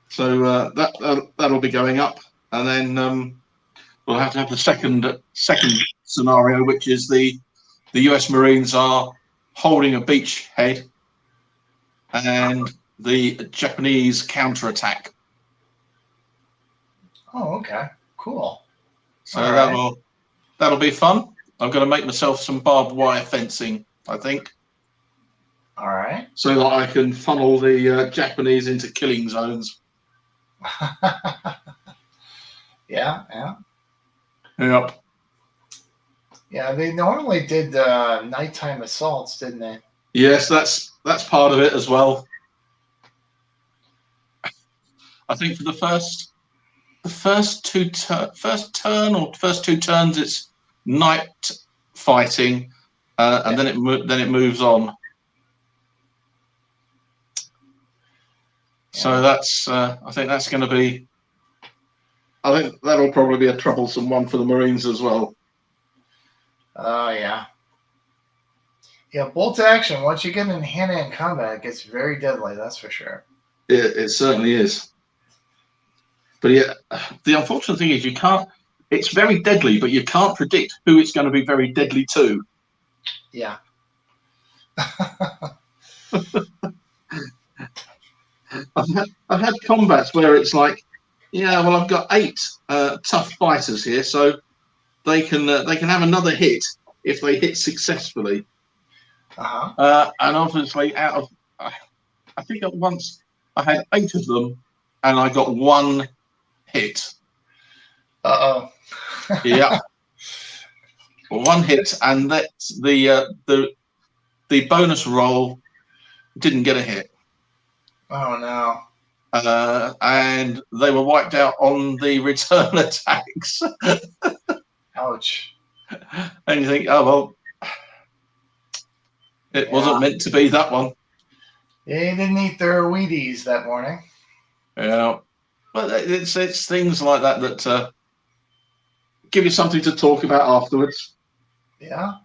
So that'll be going up, and then we'll have to have the second scenario, which is the US Marines are holding a beachhead, and the Japanese counterattack. Oh, okay, cool. So that'll be fun. I've got to make myself some barbed wire fencing, I think. All right. So that I can funnel the Japanese into killing zones. Yeah. Yep. Yeah, they normally did nighttime assaults, didn't they? Yes, that's part of it as well. I think for the first two turns, it's night fighting, and then it moves on. So that's I think that's going to be. I think that'll probably be a troublesome one for the Marines as well. Oh yeah. Yeah, bolt action. Once you get in hand-to-hand combat, it gets very deadly. That's for sure. It certainly is. But yeah, the unfortunate thing is you can't. It's very deadly, but you can't predict who it's going to be very deadly to. Yeah. I've had combats where it's like, yeah, well, I've got 8 tough fighters here, so they can have another hit if they hit successfully. And obviously, out of I think at once I had 8 of them, and I got 1 hit. Yeah. 1 hit, and that's the bonus roll didn't get a hit. Oh no. And they were wiped out on the return attacks. Ouch. And you think, oh well, it wasn't meant to be that one. They didn't eat their Wheaties that morning. Yeah, but it's things like that give you something to talk about afterwards. Yeah.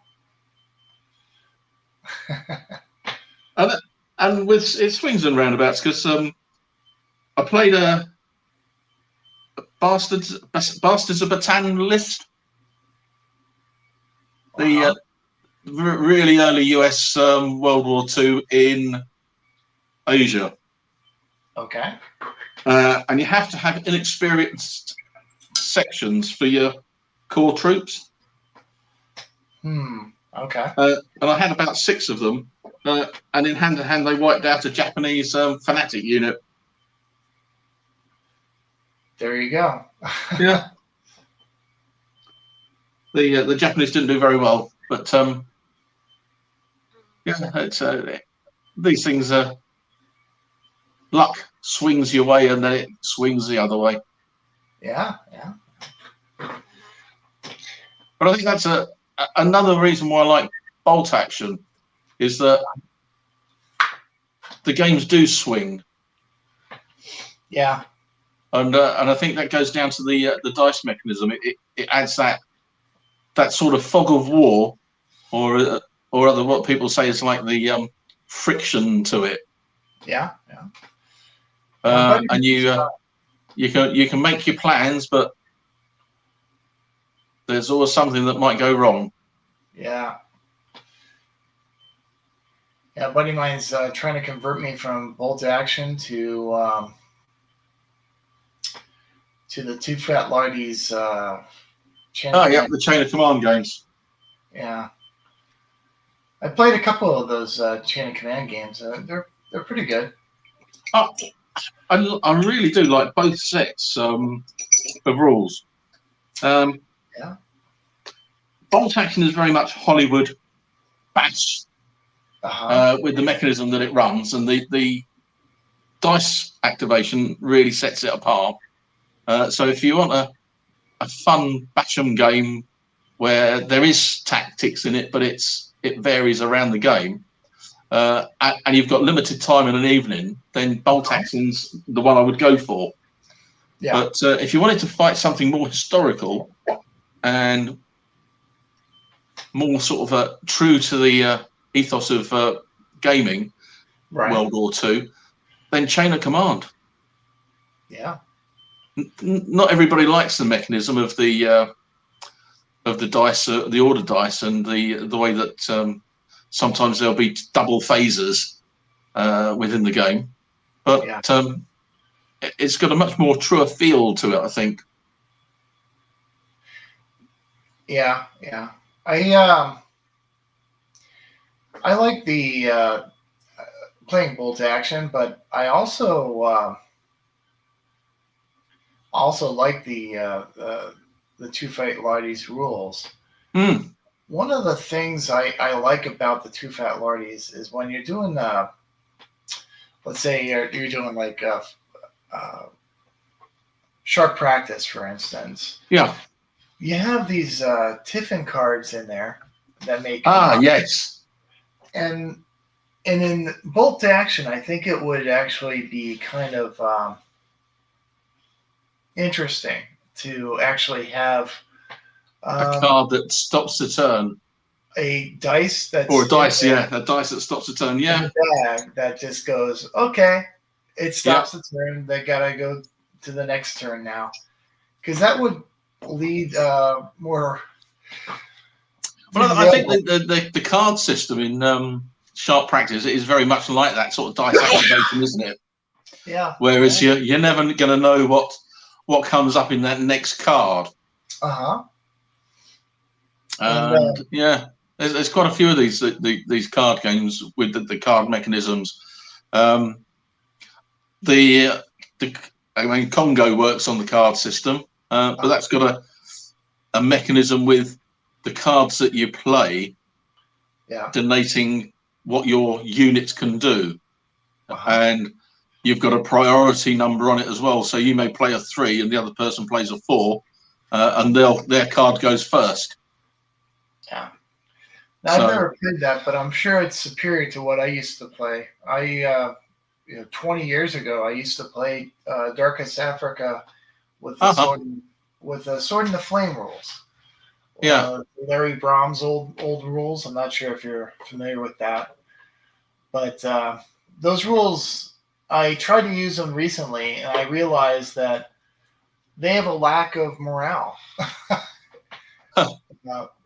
and with it swings and roundabouts because I played a Bastards of Bataan list, the really early US World War II in Asia. Okay. And you have to have inexperienced sections for your core troops. Okay. And I had about 6 of them. And in hand to hand, they wiped out a Japanese fanatic unit. There you go. Yeah. The Japanese didn't do very well, but yeah, it's these things luck swings your way and then it swings the other way. Yeah. But I think that's another reason why I like bolt action is that the games do swing. Yeah. And I think that goes down to the dice mechanism. It adds that sort of fog of war, or other what people say is like the friction to it. Yeah. And you can make your plans, but there's always something that might go wrong. Yeah. Yeah, a buddy of mine's trying to convert me from bolt action to the Two Fat Lardies The Chain of Command games. Yeah. I played a couple of those Chain of Command games. They're pretty good. I really do like both sets of rules. Yeah. Bolt action is very much Hollywood bash with the mechanism that it runs, and the dice activation really sets it apart. So if you want a fun Basham game where there is tactics in it, but it varies around the game, and you've got limited time in an evening, then bolt action's the one I would go for. Yeah. But if you wanted to fight something more historical and more sort of true to the ethos of gaming, right. World War II, then Chain of Command. Yeah. Not everybody likes the mechanism of the dice, the order dice, and the way that sometimes there'll be double phasers within the game, but it's got a much more truer feel to it, I think. Yeah. I like the playing bolt action, but I also like the Two Fat Lardies rules. One of the things I like about the Two Fat Lardies is when you're doing let's say you're doing like sharp practice, for instance. Yeah. You have these Tiffin cards in there that make yes. And in bolt action, I think it would actually be kind of interesting to actually have a card that stops the turn. A dice that's a dice that stops the turn. Yeah, in the bag that just goes, okay, it stops the turn. They gotta go to the next turn now, because that would lead more. Well, I think the card system in sharp practice is very much like that sort of dice activation, isn't it? Yeah. Whereas you're never going to know what comes up in that next card. And there's quite a few of these card games with the card mechanisms. Congo works on the card system, but that's got a mechanism with the cards that you play, donating what your units can do, and you've got a priority number on it as well. So you may play a 3 and the other person plays a 4, and their card goes first. Yeah. Now, I've never played that, but I'm sure it's superior to what I used to play. 20 years ago, I used to play Darkest Africa with the sword and the flame rules. Yeah. Larry Brom's old rules. I'm not sure if you're familiar with that, but those rules, I tried to use them recently, and I realized that they have a lack of morale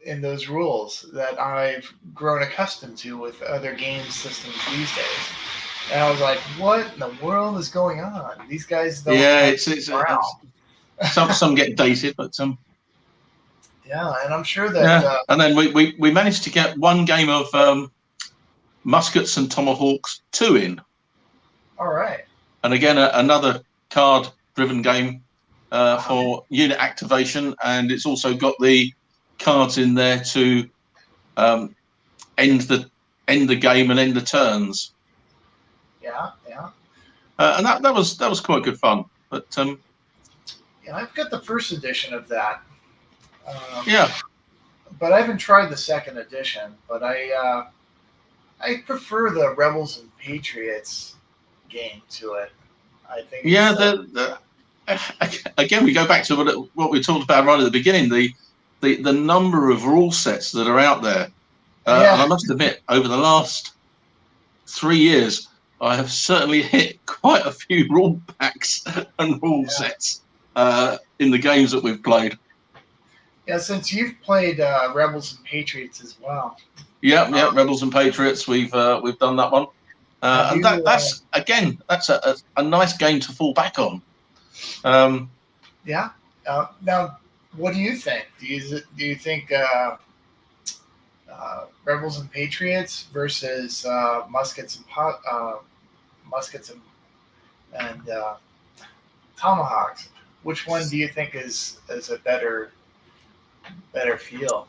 in those rules that I've grown accustomed to with other game systems these days. And I was like, what in the world is going on? These guys don't have morale. Some get dated, but yeah, and I'm sure that and then we managed to get one game of Muskets and Tomahawks 2 in. All right. And again, another card-driven game for unit activation, and it's also got the cards in there to end the game and end the turns. Yeah. And that was quite good fun. But yeah, I've got the first edition of that. Yeah. But I haven't tried the second edition. But I prefer the Rebels and Patriots game to it. I think. Yeah. Again, we go back to what we talked about right at the beginning. The number of rule sets that are out there. And I must admit, over the last 3 years, I have certainly hit quite a few rule packs and rule sets in the games that we've played. Yeah, since you've played Rebels and Patriots as well. Yeah, Rebels and Patriots. We've done that one, and that's a nice game to fall back on. Yeah. Now, what do you think? Do you think Rebels and Patriots versus Muskets and Tomahawks? Which one do you think is a better feel?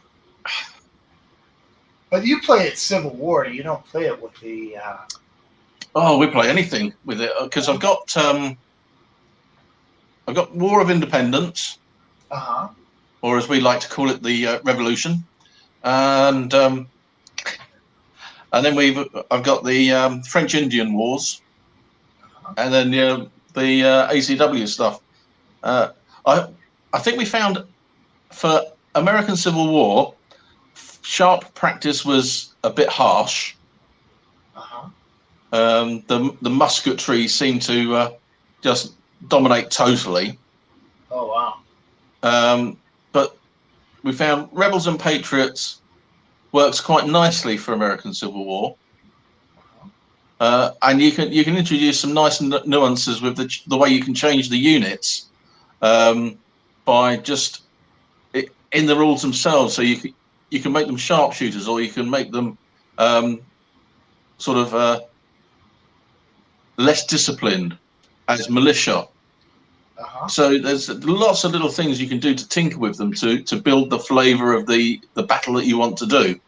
But you play it Civil War. You don't play it with the. We play anything with it because I've got War of Independence, or as we like to call it, the Revolution, and then I've got the French Indian Wars, and then the ACW stuff. I think we found for American Civil War, sharp practice was a bit harsh. The musketry seemed to just dominate totally. Oh wow! But we found Rebels and Patriots works quite nicely for American Civil War, and you can introduce some nice nuances with the way you can change the units by just in the rules themselves. So you can make them sharpshooters, or you can make them sort of less disciplined as militia. So there's lots of little things you can do to tinker with them to build the flavour of the battle that you want to do.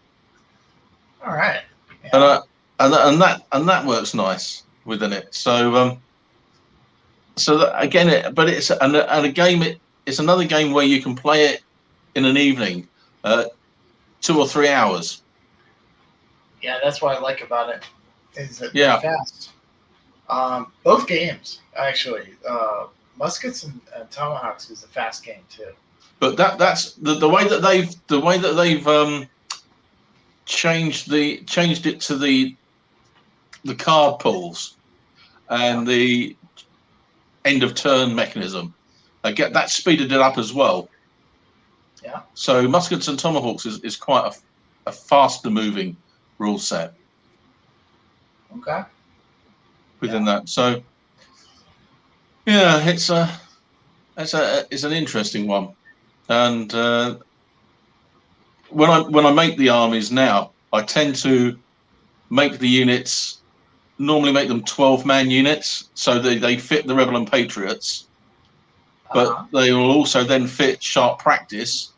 All right. Yeah. And that works nice within it. So again, it's another game where you can play it in an evening, 2 or 3 hours. Yeah, that's what I like about it. Is that they're fast. Both games actually. Muskets and Tomahawks is a fast game too. But that's the way that they've changed it to the card pulls and the end of turn mechanism. That speeded it up as well. Yeah. So Muskets and Tomahawks is quite a faster moving rule set. Okay. Within that, so yeah, it's an interesting one, and when I make the armies now, I tend to make the units normally make them 12-man units, so they fit the Rebel and Patriots, but they will also then fit sharp practice,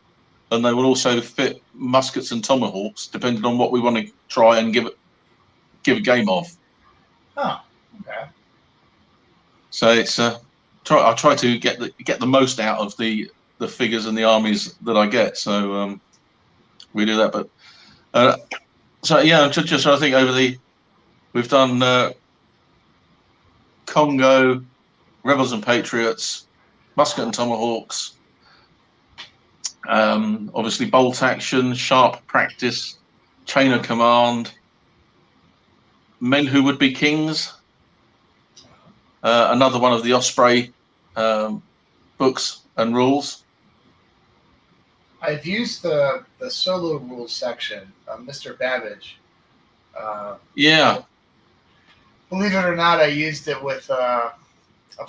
and they will also fit Muskets and Tomahawks, depending on what we want to try and give a game of. Oh, okay. So it's I try to get the most out of the figures and the armies that I get. So we do that. But so yeah, just I think we've done Congo, Rebels and Patriots, Musket and Tomahawks, obviously bolt action, sharp practice, chain of command, Men Who Would Be Kings, another one of the Osprey books and rules. I've used the solo rules section, Mr. Babbage. Yeah. Believe it or not, I used it with a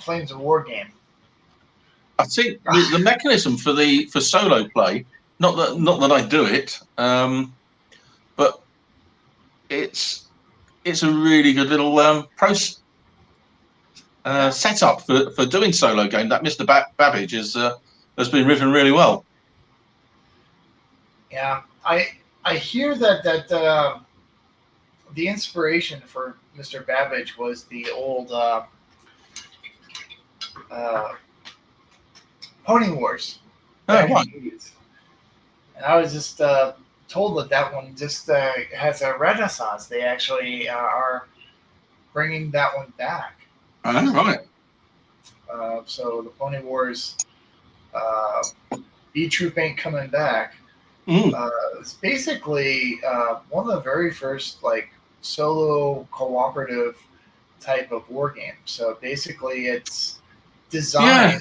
Flames of War game. I think the mechanism for solo play, not that I do it, but it's a really good little setup for doing solo game. That Mr. Babbage has been written really well. Yeah, I hear that the inspiration for Mr. Babbage was the old Pony Wars. Oh, right. And I was just told that one just has a renaissance. They actually are bringing that one back. Oh, right. So the Pony Wars B-Troop ain't coming back. It's basically one of the very first solo cooperative type of war game. So basically, it's designed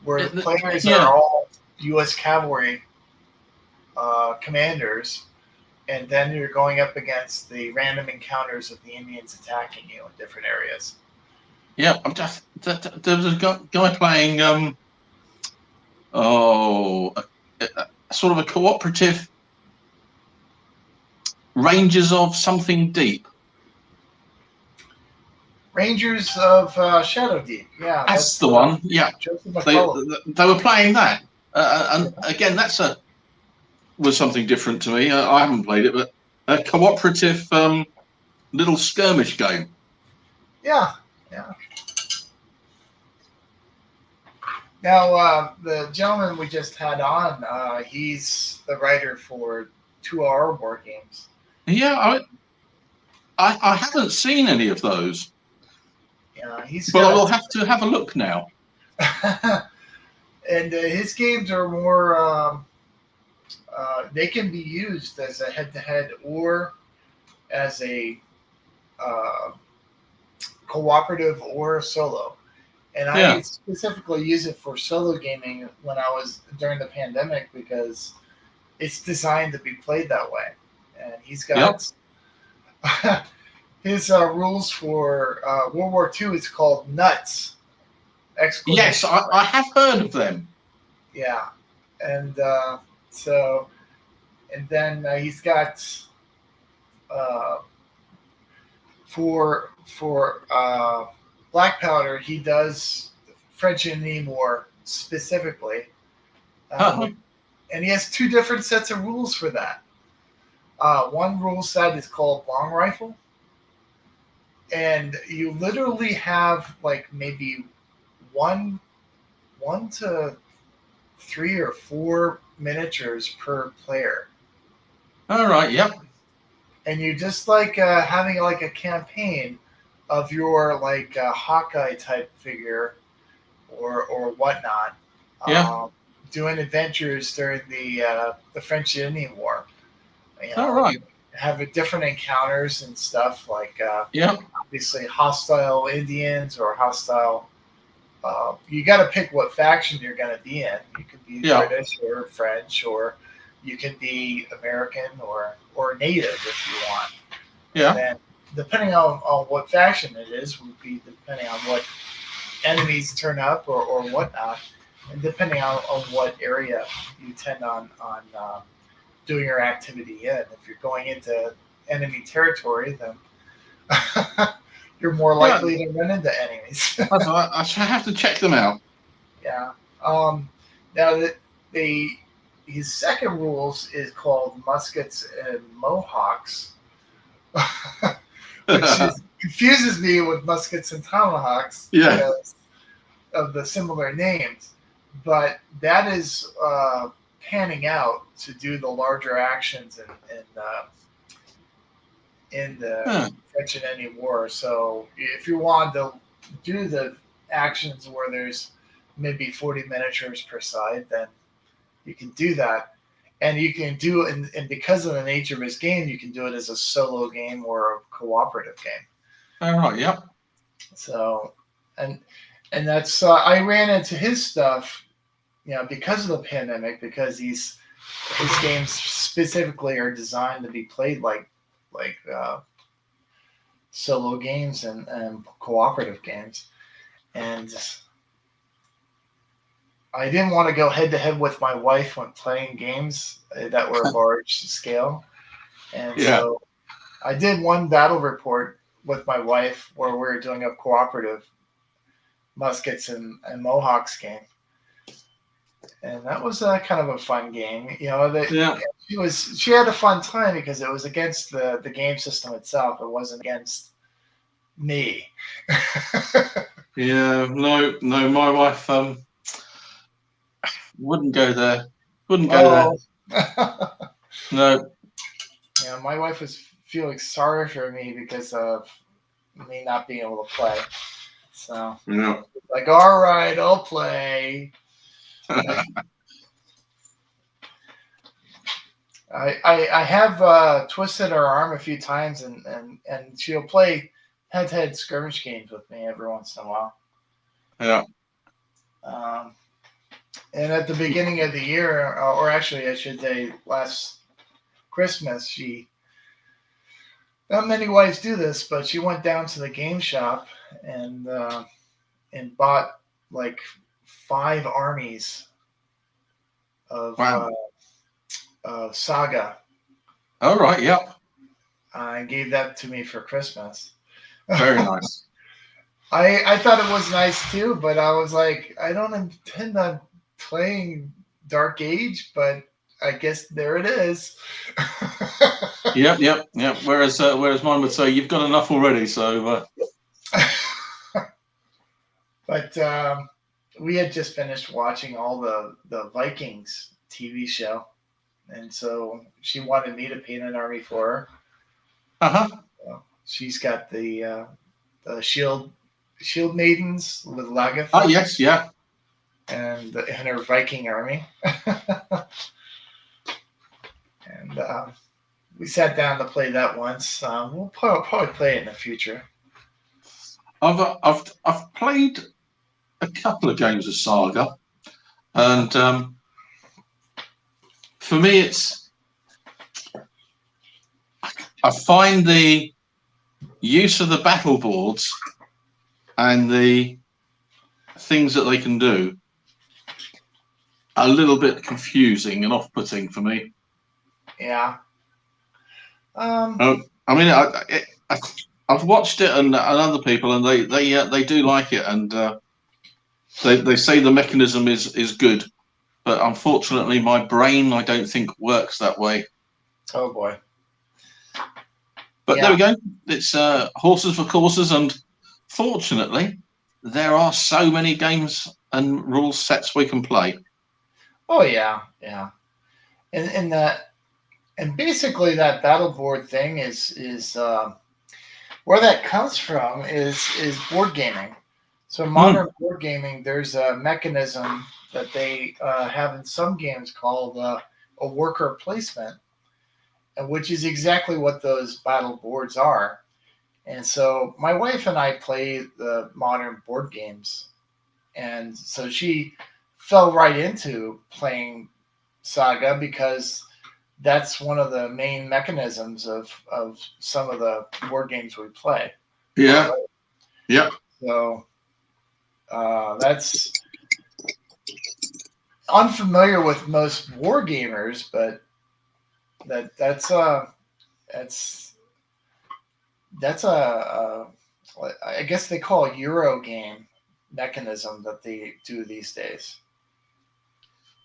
where the players are all U.S. cavalry commanders, and then you're going up against the random encounters of the Indians attacking you in different areas. Yeah, I'm just there was a guy playing sort of a cooperative Rangers of something deep. Rangers of Shadow Deep. Yeah, that's the one. Yeah, they were playing that, and again, was something different to me. I haven't played it, but a cooperative little skirmish game. Yeah. Now, the gentleman we just had on, he's the writer for 2 Hour War Games. Yeah, I haven't seen any of those. Yeah, but I will have to have a look now. And his games are more. They can be used as a head-to-head or as a cooperative or solo. And I specifically use it for solo gaming when I was during the pandemic because it's designed to be played that way. And he's got his rules for World War II. It's called Nuts. Yes, I have heard of them. Yeah, and then he's got for Black Powder, he does French and Indian War specifically. And he has 2 different sets of rules for that. One rule set is called Long Rifle. And you literally have maybe 1 to 3 or 4 miniatures per player. All right, yep. And you just having a campaign of your Hawkeye type figure or whatnot. Doing adventures during the French and Indian War. All right. Have different encounters and stuff obviously hostile Indians or hostile. You got to pick what faction you're going to be in. You could be British or French, or you can be American or Native if you want. Yeah. And then depending on what faction it is, would be depending on what enemies turn up or whatnot, and depending on what area you tend on doing your activity in. If you're going into enemy territory, then you're more likely to run into enemies. I shall have to check them out. Yeah. Now his second rules is called Muskets and Mohawks, which confuses me with Muskets and Tomahawks because of the similar names. But that is panning out to do the larger actions in the French and Indian War. So if you want to do the actions where there's maybe 40 miniatures per side, then you can do that. And you can do it, and because of the nature of his game, you can do it as a solo game or a cooperative game. All right. Yep. So, and that's I ran into his stuff, because of the pandemic, because his games specifically are designed to be played like solo games and cooperative games, and I didn't want to go head to head with my wife when playing games that were large scale, and so I did one battle report with my wife where we were doing a cooperative muskets and Mohawks game, and that was kind of a fun game. She had a fun time because it was against the game system itself. It wasn't against me. Yeah, no, my wife wouldn't go there. Wouldn't go there. No. Yeah, my wife was feeling sorry for me because of me not being able to play. So, like, all right, I'll play. I have twisted her arm a few times, and she'll play head-to-head skirmish games with me every once in a while. Yeah. And at the beginning of the year, or actually I should say last Christmas, not many wives do this, but she went down to the game shop and bought like 5 armies of Saga. All right. Yep. And gave that to me for Christmas. Very nice. I thought it was nice too, but I was like, I don't intend on playing Dark Age, but I guess there it is. Yep. Whereas mine would say, you've got enough already. So. But we had just finished watching all the Vikings TV show, and so she wanted me to paint an army for her. She's got the shield maidens with Lagatha. Oh yes, yeah. And her Viking army. And we sat down to play that once. We'll probably play it in the future. I've played a couple of games of Saga, and for me, I find the use of the battle boards and the things that they can do a little bit confusing and off-putting for me. Yeah. I mean, I've watched it and other people, and they do like it, and they say the mechanism is good, but unfortunately, my brain I don't think works that way. Oh boy. But there we go. It's horses for courses, and fortunately, there are so many games and rule sets we can play. Oh yeah. And basically that battle board thing is where that comes from is board gaming. So modern board gaming, there's a mechanism that they have in some games called a worker placement, which is exactly what those battle boards are. And so my wife and I play the modern board games, and so she fell right into playing Saga because that's one of the main mechanisms of some of the board games we play. Yeah. Yeah. So that's unfamiliar with most war gamers, but that's I guess they call a Euro game mechanism that they do these days.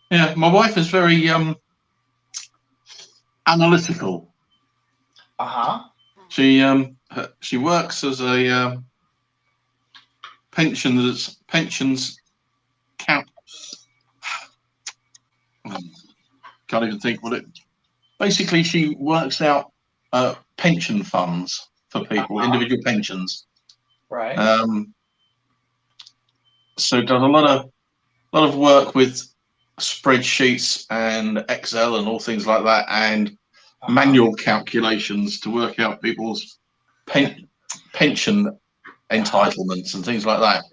Yeah, my wife is very analytical. She works as a pensions count. Can't even think what it. Basically, she works out pension funds for people, individual pensions. Right. So does a lot of work with spreadsheets and Excel and all things like that, and Uh-huh. manual calculations to work out people's pension entitlements and things like that.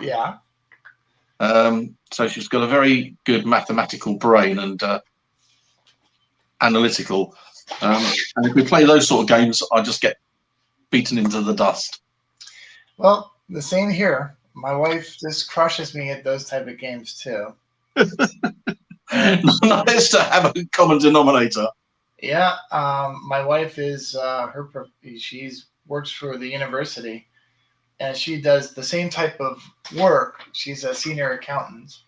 Yeah. So she's got a very good mathematical brain and analytical. And if we play those sort of games, I just get beaten into the dust. Well, the same here. My wife just crushes me at those type of games too. Nice to have a common denominator. Yeah, my wife is she's works for the university, and she does the same type of work. She's a senior accountant.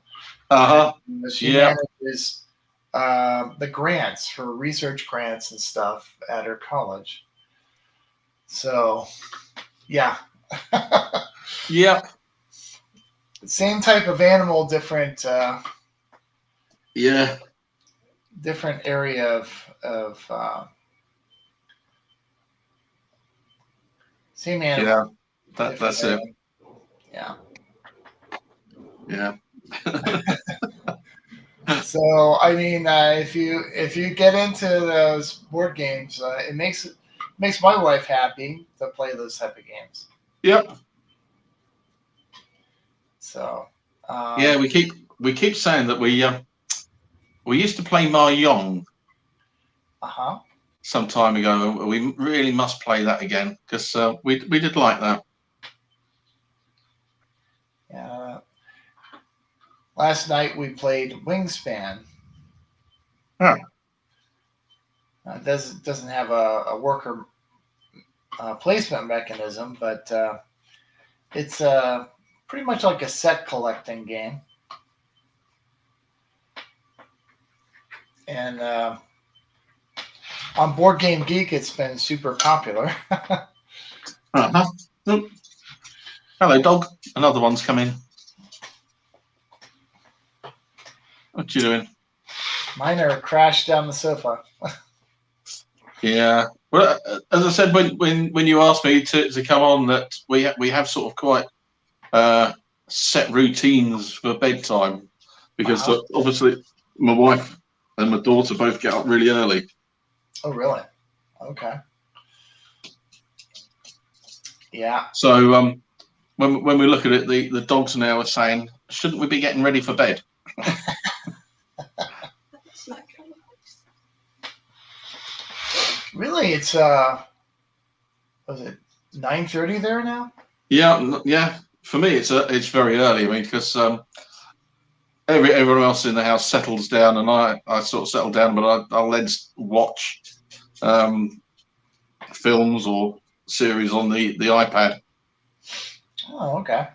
She manages the grants for research grants and stuff at her college. So, yeah. Yep. Same type of animal, different. Different area of same animal. Yeah, that's it. Yeah. Yeah. So I mean, if you get into those board games, it makes my wife happy to play those type of games. Yep. So. Yeah, we keep saying that we used to play Mahjong. Some time ago. We really must play that again because we did like that. Yeah. Last night we played Wingspan. Huh. Doesn't have a worker placement mechanism, but it's pretty much like a set collecting game. And on Board Game Geek, it's been super popular. Uh-huh. Oh. Hello, dog. Another one's come in. What you doing? Mine are crashed down the sofa. Yeah. Well, as I said when you asked me to come on, that we have sort of quite set routines for bedtime because obviously my wife and my daughter both get up really early. Oh, really? Okay. Yeah. So when we look at it, the dogs now are saying, shouldn't we be getting ready for bed? Really, it's was it 9:30 there now? Yeah. For me, it's very early. I mean, because everyone else in the house settles down, and I sort of settle down, but I'll then watch films or series on the iPad. Oh, okay.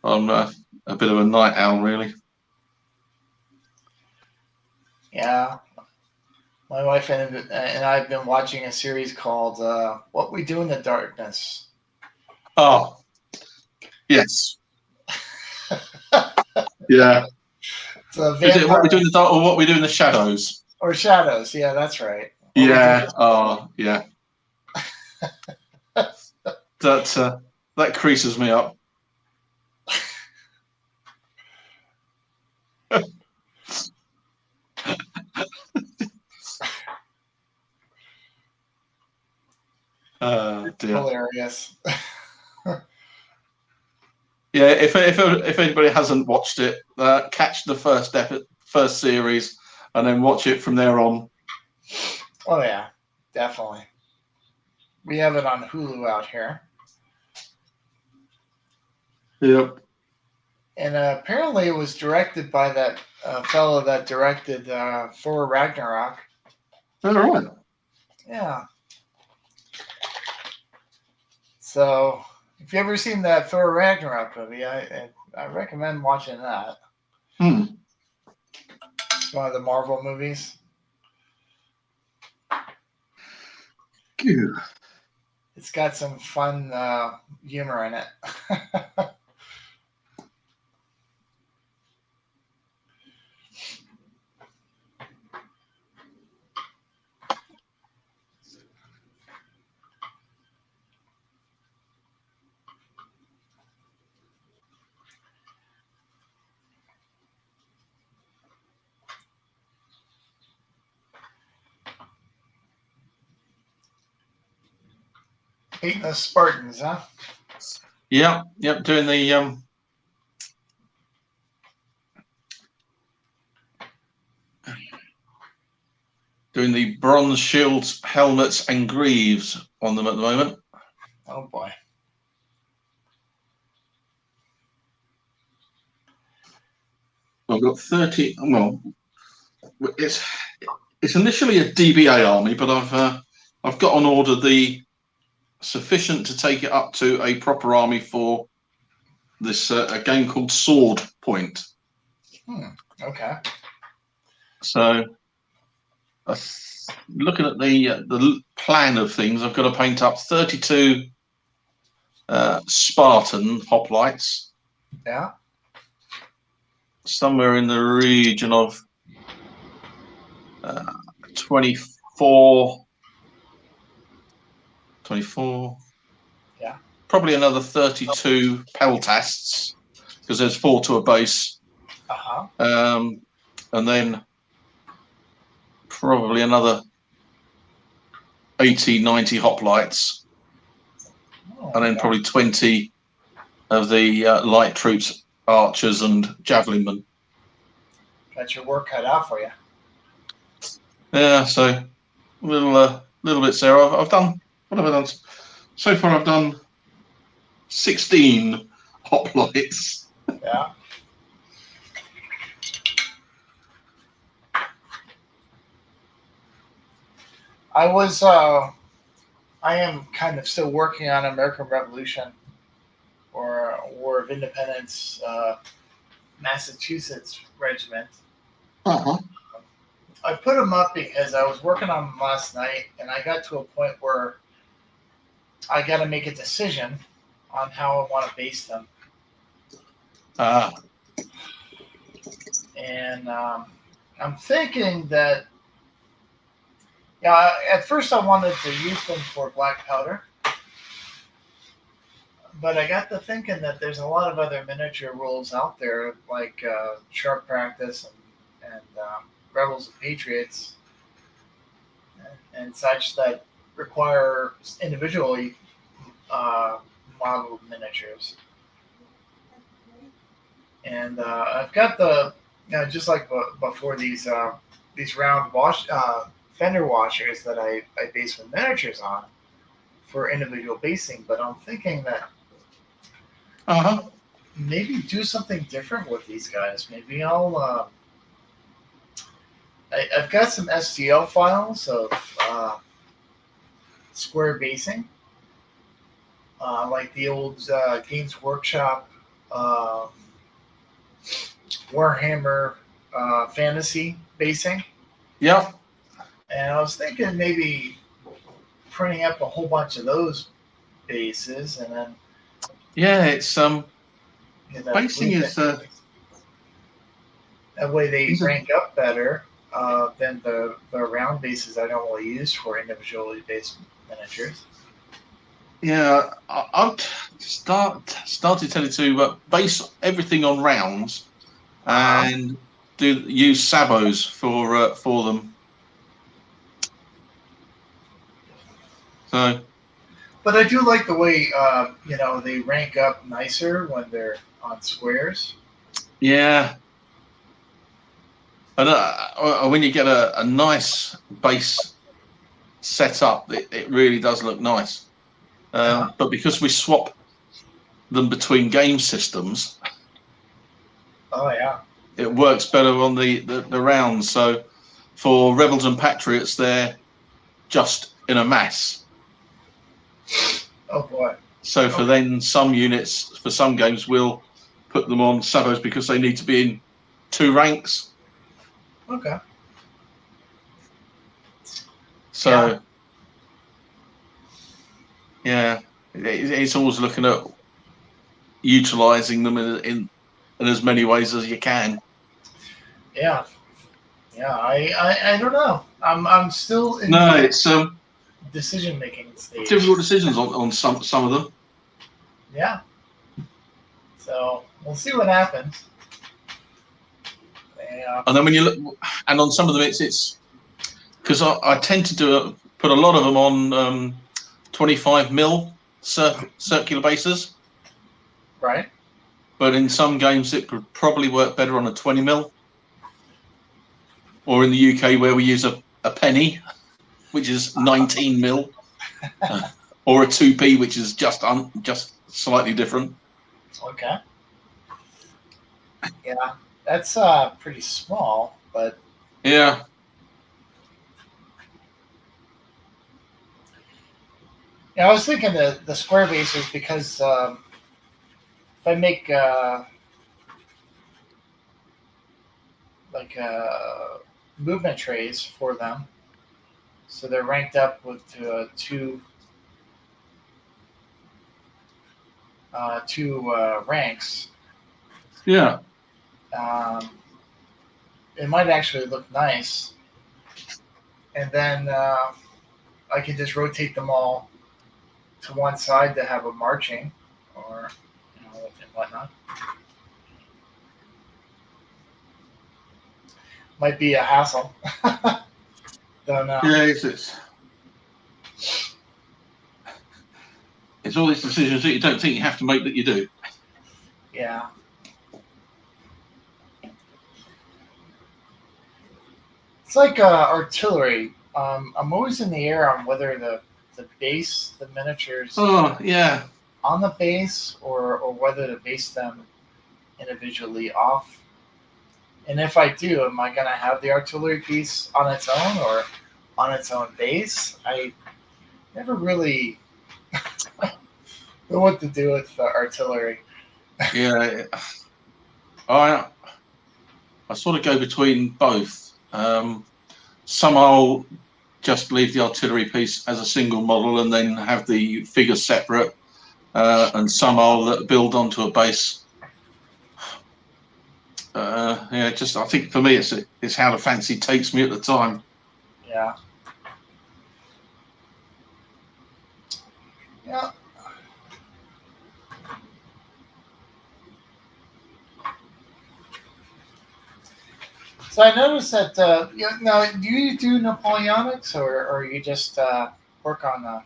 I'm a bit of a night owl, really. Yeah. My wife and I've been watching a series called What We Do in the Darkness. Oh, yes. Yeah. It's a Is it What We Do in the Dark or What We Do in the Shadows? Or Shadows. Yeah, that's right. Yeah. Oh, yeah. That creases me up. Dear. Hilarious. Yeah, if anybody hasn't watched it, catch the first series and then watch it from there on. Oh yeah, definitely. We have it on Hulu out here. Yep. And apparently it was directed by that fellow that directed Thor Ragnarok. All right. Yeah. So, if you ever seen that Thor Ragnarok movie, I recommend watching that. It's one of the Marvel movies. Ew. It's got some fun humor in it. Painting the Spartans, huh? Yep. Doing the bronze shields, helmets, and greaves on them at the moment. Oh boy. I've got 30. Well, it's initially a DBA army, but I've got on order the sufficient to take it up to a proper army for this a game called Sword Point. Okay. So, looking at the plan of things, I've got to paint up 32 Spartan hoplites. Yeah. Somewhere in the region of 24. Yeah. Probably another 32 peltasts, because there's 4 to a base. Uh-huh. And then probably another 80, 90 hoplites. And then probably 20 of the light troops, archers and javelin men. Got your work cut out for you. Yeah, so a little bit there. I've done, what have I done? So far I've done 16 hoplites. Yeah. I am kind of still working on American Revolution or War of Independence, Massachusetts Regiment. Uh-huh. I put them up because I was working on them last night, and I got to a point where I got to make a decision on how I want to base them. And I'm thinking that, at first I wanted to use them for black powder, but I got to thinking that there's a lot of other miniature rules out there, like Sharp Practice and Rebels and Patriots and such, that require individually modeled miniatures. And I've got just like before, these round fender washers that I base my miniatures on for individual basing, but I'm thinking that maybe do something different with these guys. Maybe I've got some STL files of square basing, like the old Games Workshop Warhammer fantasy basing. Yeah. And I was thinking maybe printing up a whole bunch of those bases, and then it's basing is that way they rank up better than the round bases I normally use for individually based miniatures. Yeah, I've started to base everything on rounds and use sabos for them. So, but I do like the way they rank up nicer when they're on squares. Yeah, and when you get a nice base set up, it really does look nice. But because we swap them between game systems, it works better on the rounds. So for Rebels and Patriots, they're just in a mass. Oh boy! So for then some units, for some games, we'll put them on sabos because they need to be in 2 ranks. Okay. So it's always looking at utilizing them in as many ways as you can. Yeah. I don't know. I'm still in it's decision making stage. Difficult decisions on some of them. Yeah. So we'll see what happens. Yeah. And then when you look, and on some of them, it's because I tend to put a lot of them on 25 mil circular bases. Right. But in some games, it could probably work better on a 20 mil. Or in the UK, where we use a penny, which is 19 mil. Or a 2p, which is just slightly different. Okay. Yeah, that's pretty small, but yeah. Yeah, I was thinking the square bases because if I make movement trays for them, so they're ranked up with two ranks. Yeah. It might actually look nice, and then I can just rotate them all to one side to have a marching or and whatnot. Might be a hassle. Don't know. Yeah, it's all these decisions that you don't think you have to make that you do. Yeah. It's like artillery. I'm always in the air on whether the base the miniatures Oh, yeah. on the base or whether to base them individually off. And if I do, am I going to have the artillery piece on its own or on its own base? I never really know what to do with the artillery. Yeah. I sort of go between both. Some I'll just leave the artillery piece as a single model and then have the figures separate. And some I'll build onto a base. I think for me it's how the fancy takes me at the time. Yeah. Yeah. So I noticed that now do you do Napoleonics or you just work on the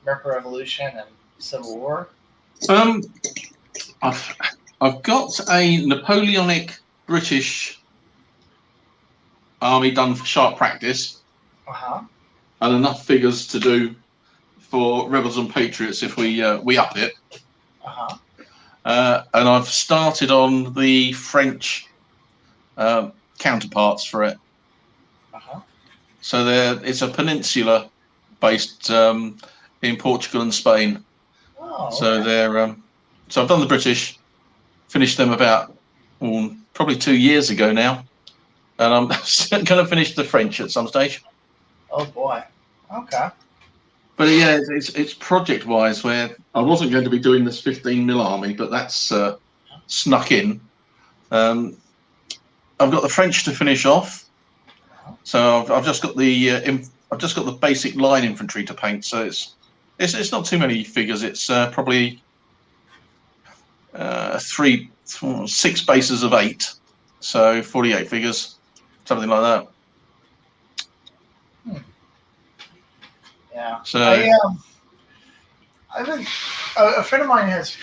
American Revolution and Civil War? I've got a Napoleonic British Army done for sharp practice, and enough figures to do for Rebels and Patriots if we up it. And I've started on the French counterparts for it. So it's a peninsula based in Portugal and Spain. Oh, okay. So so I've done the British. Finished them about probably 2 years ago now, and I'm going to finish the French at some stage. Oh boy, okay. But yeah, it's project wise where I wasn't going to be doing this 15 mil army, but that's snuck in. I've got the French to finish off, so I've just got the basic line infantry to paint. So it's not too many figures. It's probably 6 bases of 8, so 48 figures, something like that. Yeah. So I've been a friend of mine has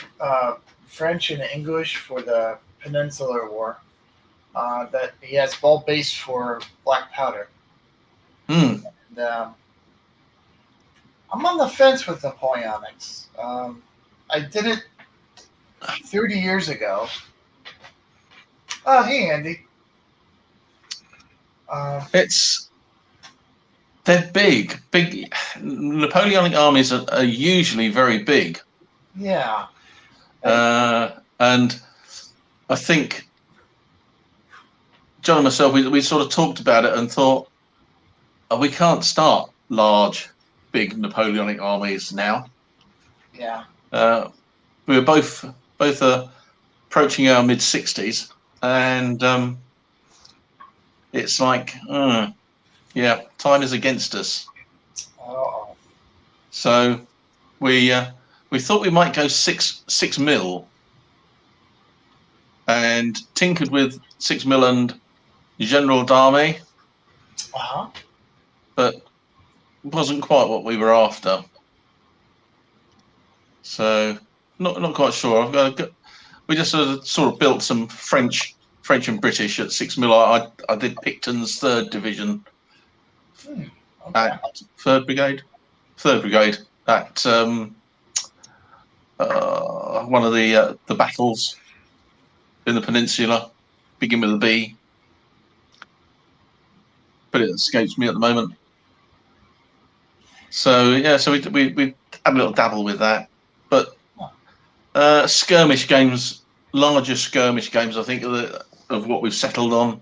French and English for the Peninsular War. That he has bulk base for black powder. And, I'm on the fence with Napoleonics. I did it 30 years ago. Oh, hey, Andy. They're big. Napoleonic armies are usually very big. Yeah. And I think John and myself, we sort of talked about it and thought, we can't start large, big Napoleonic armies now. Yeah. We were both approaching our mid-60s, and it's like, time is against us. Oh. So we thought we might go 6 mil, and tinkered with 6 mil and General d'Armée, but wasn't quite what we were after. So not quite sure. We just sort of built some French and British at 6 mil. I did Picton's 3rd Division at 3rd Brigade at one of the battles in the peninsula, begin with a B. But it escapes me at the moment. So yeah, so we had a little dabble with that, but skirmish games, larger skirmish games, I think of what we've settled on.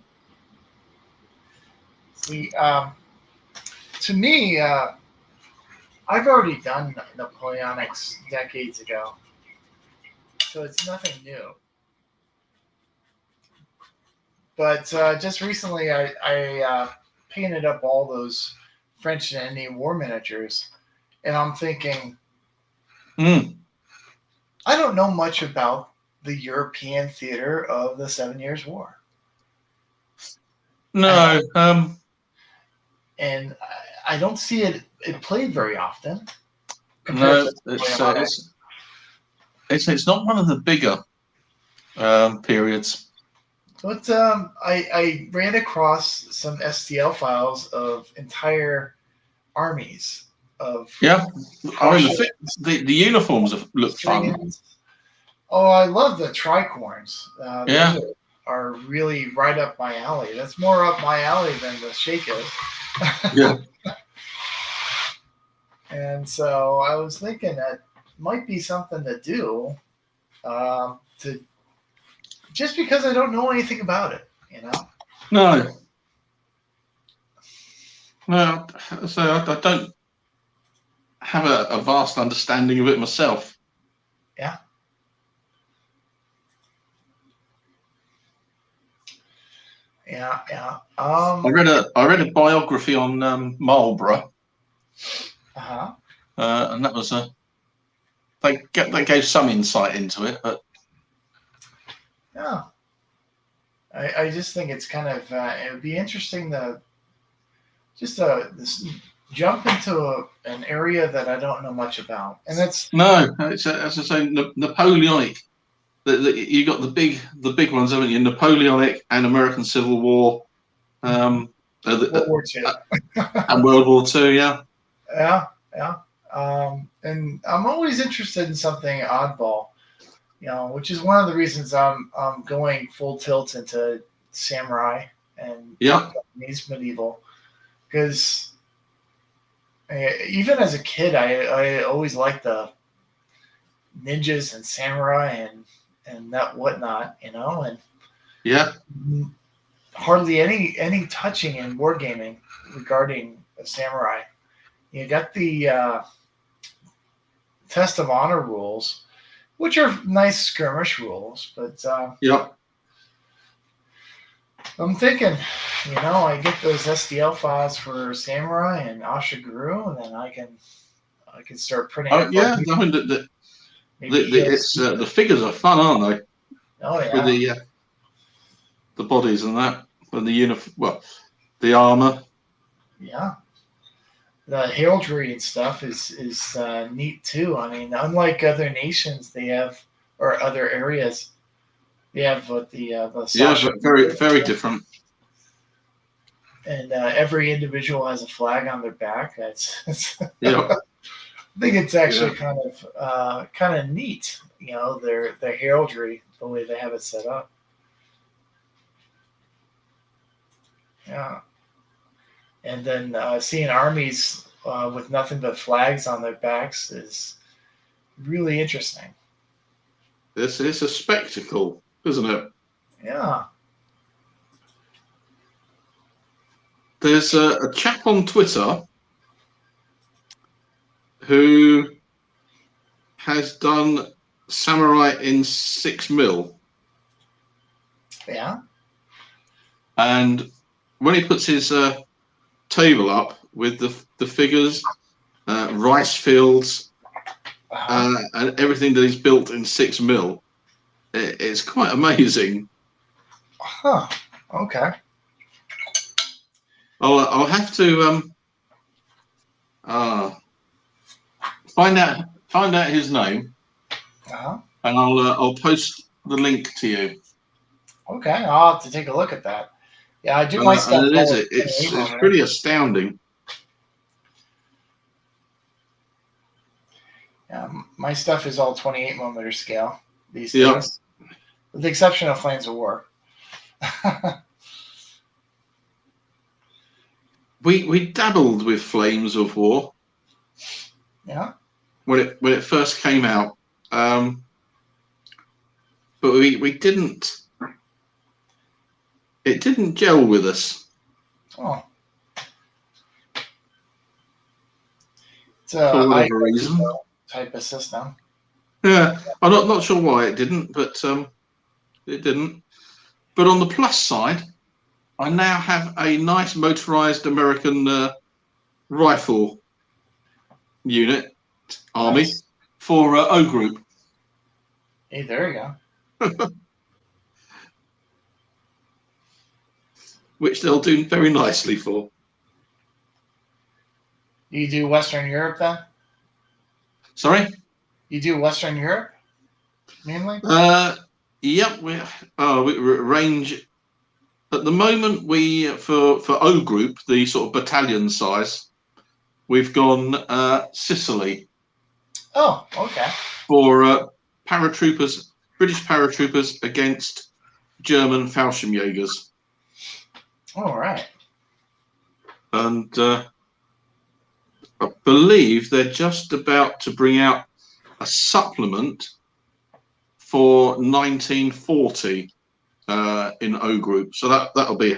See, to me, I've already done Napoleonics decades ago, so it's nothing new. But just recently, I painted up all those French and Indian war miniatures, and I'm thinking, I don't know much about the European theater of the 7 Years' War. No, and I don't see it played very often. No, it's not one of the bigger periods. But I ran across some STL files of entire armies of. Yeah, I mean the uniforms look fun. Oh, I love the tricorns. Yeah, those are really right up my alley. That's more up my alley than the Shakos. Yeah. And so I was thinking that might be something to do, to just because I don't know anything about it, you know. No. So I don't have a vast understanding of it myself. Yeah. Yeah. I read a biography on Marlborough. And that was they gave some insight into it, but yeah, I just think it's kind of it would be interesting to just jump into an area that I don't know much about, and it's as I say, Napoleonic. You got the big ones, haven't you? Napoleonic and American Civil War, World War II, and World War II. Yeah. And I'm always interested in something oddball, which is one of the reasons I'm going full tilt into samurai and Japanese medieval, because even as a kid, I always liked the ninjas and samurai and that whatnot, and hardly any touching in wargaming regarding a samurai. You got the Test of Honor rules, which are nice skirmish rules, but I'm thinking, I get those SDL files for Samurai and Ashiguru, and then I can start printing. I mean the figures are fun, aren't they? Oh yeah. With the bodies and that, and the armor. Yeah. The heraldry and stuff is neat too. I mean, unlike other nations, they have, or other areas, they have the very very different. And every individual has a flag on their back. That's Yeah. I think it's actually kind of neat. Their heraldry, the way they have it set up. Yeah. And then seeing armies with nothing but flags on their backs is really interesting. It's a spectacle, isn't it? Yeah. There's a chap on Twitter who has done samurai in 6 mil. Yeah. And when he puts his table up with the figures, rice fields, and everything that he's built in 6 mil, it's quite amazing. Huh. Okay. I'll have to find out find out his name, Uh-huh. and I'll post the link to you. Okay, I'll have to take a look at that. Yeah, I do my stuff. And it's pretty astounding. My stuff is all 28 millimeter scale these days, with the exception of Flames of War. We dabbled with Flames of War. Yeah. When it first came out, but we didn't. It didn't gel with us. Oh. It's for whatever reason. Type of system. Yeah, I'm not sure why it didn't, but it didn't. But on the plus side, I now have a nice motorized American rifle unit army for O Group. Hey, there you go. Which they'll do very nicely for. You do Western Europe then? Sorry? You do Western Europe mainly? Yep. We range at the moment. We for O Group, the sort of battalion size, we've gone Sicily. Oh, okay. For paratroopers, British paratroopers against German Fallschirmjägers. All right. And I believe they're just about to bring out a supplement for 1940 in O Group. So that'll be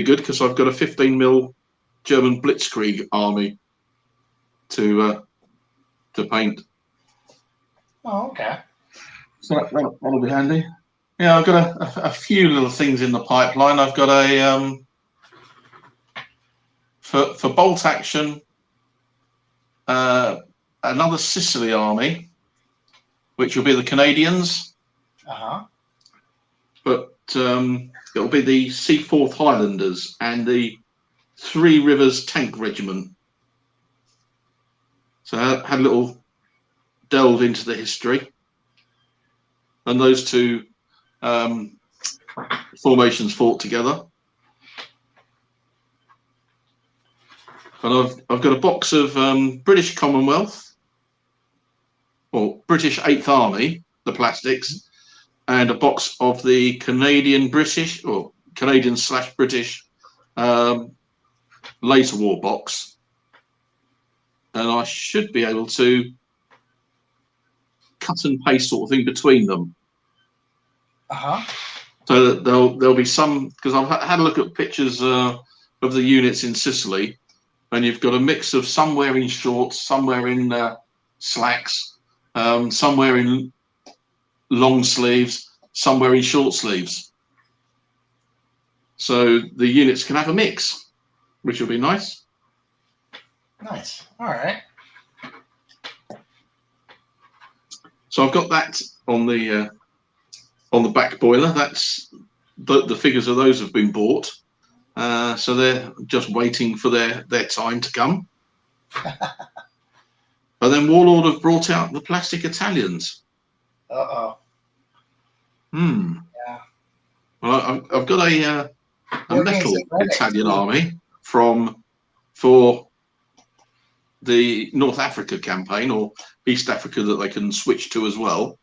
good, because I've got a 15mm German Blitzkrieg army to paint. Oh, okay. So that'll be handy. Yeah, I've got a few little things in the pipeline. I've got a for bolt action, another Sicily army, which will be the Canadians. Uh-huh. But it'll be the Seaforth Highlanders and the Three Rivers Tank Regiment. So I had a little delve into the history, and those two formations fought together. And I've got a box of British Commonwealth, or British 8th Army, the plastics, and a box of the Canadian/British laser war box. And I should be able to cut and paste sort of thing between them. Uh-huh. So that there'll be some, because I've had a look at pictures of the units in Sicily, and you've got a mix of somewhere in shorts, somewhere in slacks, somewhere in long sleeves, somewhere in short sleeves. So the units can have a mix, which will be nice. Nice. All right. So I've got that on the back boiler. That's the figures of those have been bought. So they're just waiting for their time to come. And then Warlord have brought out the plastic Italians. Uh-oh. Yeah. Well, I've got a metal Italian army for the North Africa campaign, or East Africa, that they can switch to as well.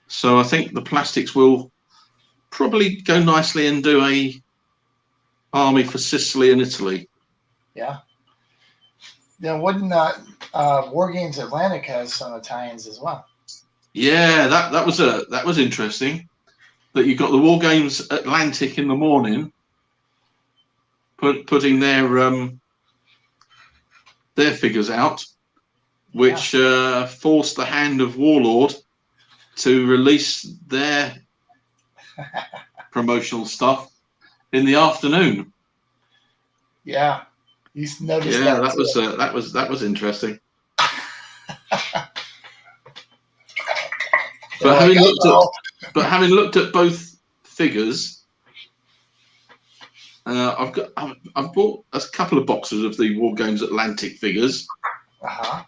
So I think the plastics will probably go nicely and do a army for Sicily and Italy. Yeah. Yeah, wouldn't War Games Atlantic has some Italians as well? Yeah, that was interesting. That you got the War Games Atlantic in the morning, putting their figures out, which forced the hand of Warlord to release their promotional stuff in the afternoon. Yeah, you noticed that. Yeah, that was interesting. But having looked at both figures, I've bought a couple of boxes of the War Games Atlantic figures. Uh-huh.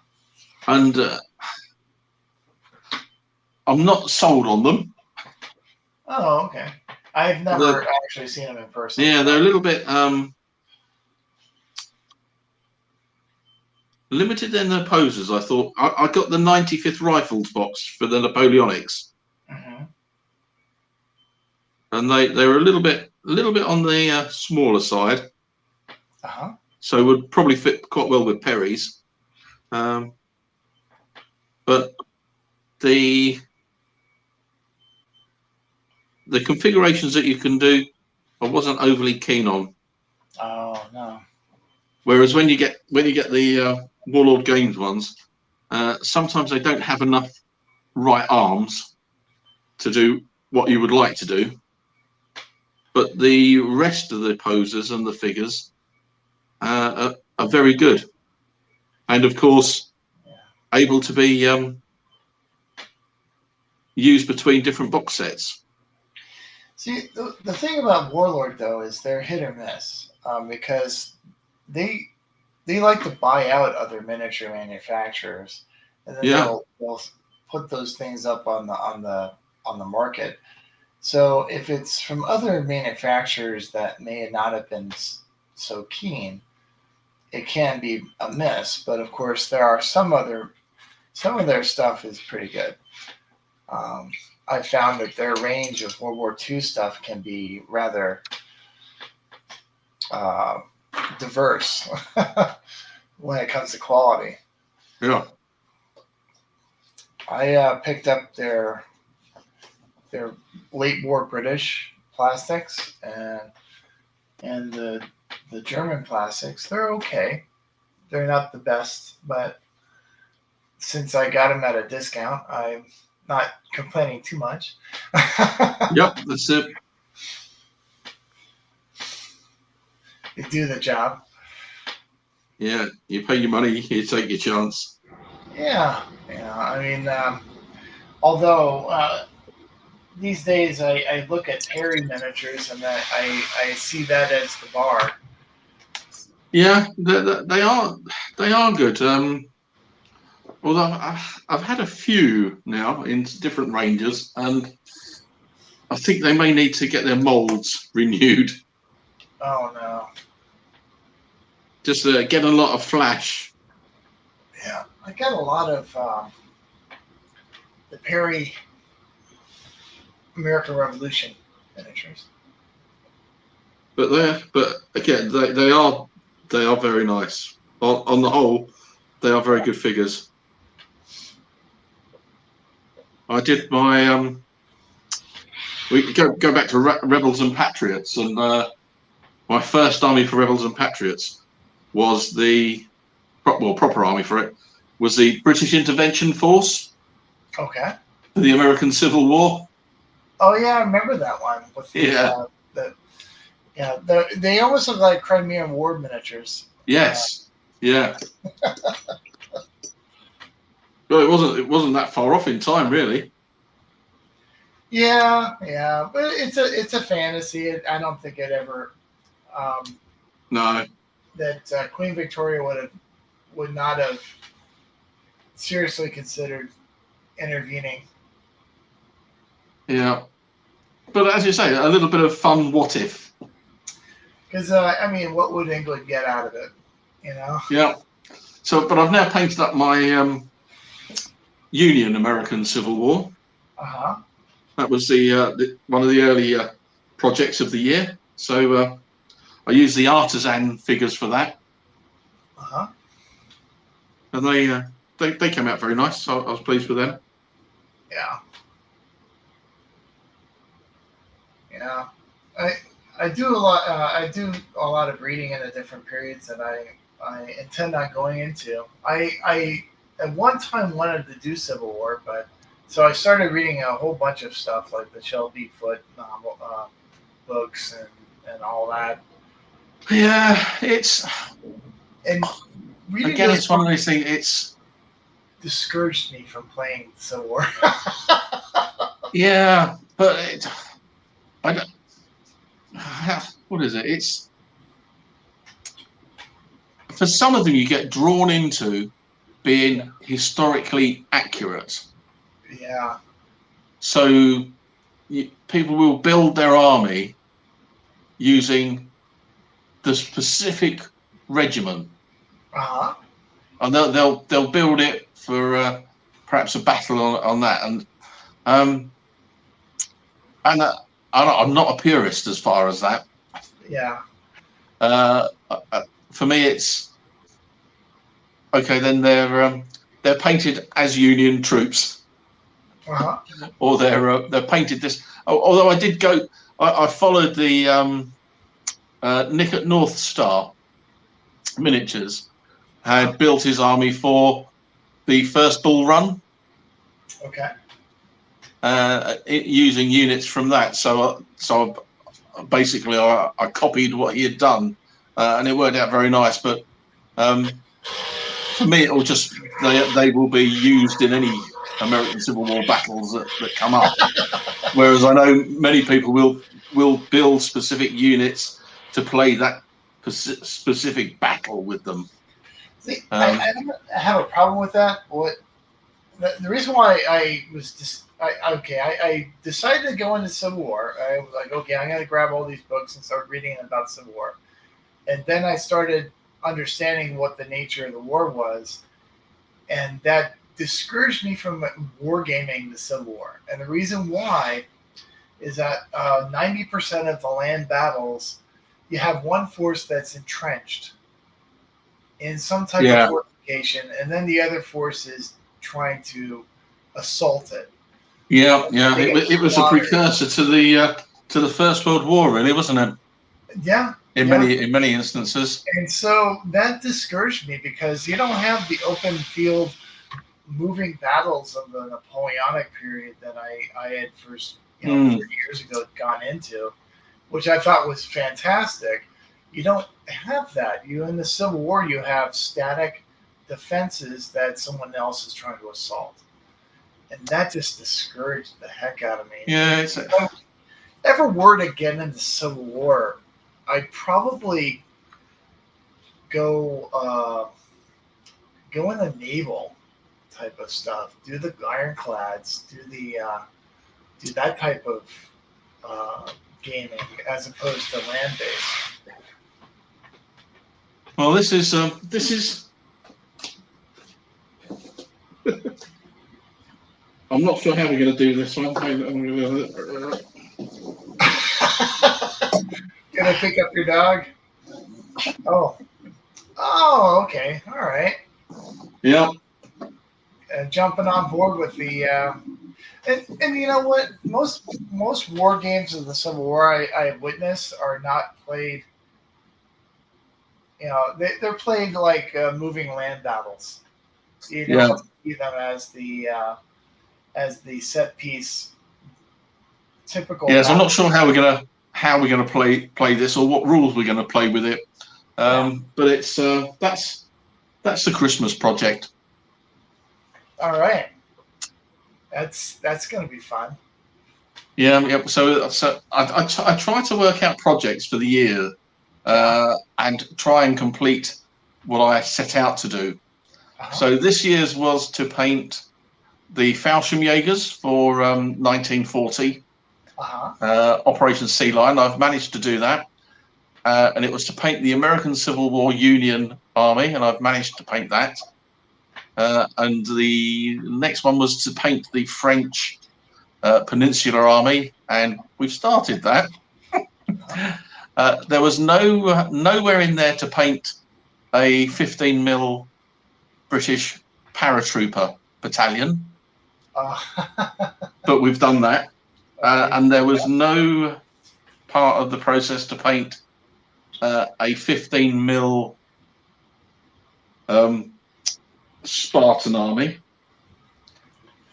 and I'm not sold on them. Oh, okay. I've never actually seen them in person. Yeah, they're a little bit limited in their poses. I thought I got the 95th Rifles box for the Napoleonics, and they were a little bit on the smaller side. So would probably fit quite well with Perry's, but the configurations that you can do, I wasn't overly keen on. Oh no. Whereas when you get the Warlord Games ones, sometimes they don't have enough right arms to do what you would like to do, but the rest of the poses and the figures are very good, and of course able to be used between different box sets. See, the thing about Warlord though is they're hit or miss, because they like to buy out other miniature manufacturers, and then they'll put those things up on the market. So if it's from other manufacturers that may not have been so keen, it can be a miss. But of course, there are some of their stuff is pretty good. I found that their range of World War II stuff can be rather diverse when it comes to quality. Yeah. I picked up their late war British plastics and the German plastics. They're okay. They're not the best, but since I got them at a discount, I'm not complaining too much. Yep, that's it. They do the job. Yeah, you pay your money, you take your chance. Yeah. I mean, although these days I look at Perry miniatures and that I see that as the bar. Yeah, they are good. Although I've had a few now in different ranges, and I think they may need to get their molds renewed. Oh no! Just get a lot of flash. Yeah, I got a lot of the Perry American Revolution miniatures. But again, they are very nice. On the whole, they are very good figures. I did my we go back to Rebels and Patriots, and my first army for Rebels and Patriots was the proper army for it was the British Intervention Force. Okay. For the American Civil War. Oh yeah, I remember that one. With they almost look like Crimean War miniatures. Yes. Yeah. Well, it wasn't that far off in time, really. Yeah, but it's a fantasy. I don't think it ever. No. That Queen Victoria would not have seriously considered intervening. Yeah, but as you say, a little bit of fun. What if? Because I mean, what would England get out of it? You know. Yeah. So, but I've now painted up my Union American Civil War. That was the one of the early projects of the year. So I used the artisan figures for that. And they came out very nice. So I was pleased with them. Yeah. Yeah. I do a lot. I do a lot of reading in the different periods that I intend on going into. I at one time wanted to do Civil War, but so I started reading a whole bunch of stuff like the Shelby Foote novel, books and all that. Yeah, it's and again, it's one of those things. It's discouraged me from playing Civil War. Yeah, but I don't. What is it? It's for some of them you get drawn into being historically accurate. Yeah. So people will build their army using the specific regiment, and they'll build it for perhaps a battle on that. And I'm not a purist as far as that. Yeah. For me, it's okay. Then they're painted as Union troops, or they're painted this. Although I did go, I followed the Nick at North Star Miniatures had built his army for the first Bull Run. Okay. Using units from that, so basically I copied what he had done, and it worked out very nice. But for me, it will just they will be used in any American Civil War battles that come up. Whereas I know many people will build specific units to play that specific battle with them. See, I don't have a problem with that. The reason why I decided to go into Civil War. I was like, okay, I'm going to grab all these books and start reading about Civil War. And then I started understanding what the nature of the war was. And that discouraged me from wargaming the Civil War. And the reason why is that 90% of the land battles, you have one force that's entrenched in some type of fortification, and then the other force is trying to assault it. Yeah. It was a precursor to the First World War, really, wasn't it? Yeah. In many instances. And so that discouraged me because you don't have the open field moving battles of the Napoleonic period that I had first 30 years ago gone into, which I thought was fantastic. You don't have that. In the Civil War, you have static defenses that someone else is trying to assault. And that just discouraged the heck out of me. Yeah. If I ever were to get into Civil War, I'd probably go in the naval type of stuff. Do the ironclads. Do that type of gaming as opposed to land-based. Well, this is. I'm not sure how we're going to do this one. Gonna pick up your dog? Oh, okay, all right. Yeah. Jumping on board with the and you know what? Most war games of the Civil War I witnessed are not played. They're played like moving land battles. You don't see them as the set piece typical. Yes, I'm not sure how we're gonna play this or what rules we're gonna play with it. But it's that's the Christmas project. All right, that's gonna be fun. Yeah. So I try to work out projects for the year and try and complete what I set out to do. So this year's was to paint the Fallschirmjägers for 1940, Operation Sea Lion. I've managed to do that. And it was to paint the American Civil War Union Army, and I've managed to paint that. And the next one was to paint the French Peninsular Army, and we've started that. There was nowhere in there to paint a 15mm British paratrooper battalion, but we've done that. And there was no part of the process to paint a 15mm Spartan army,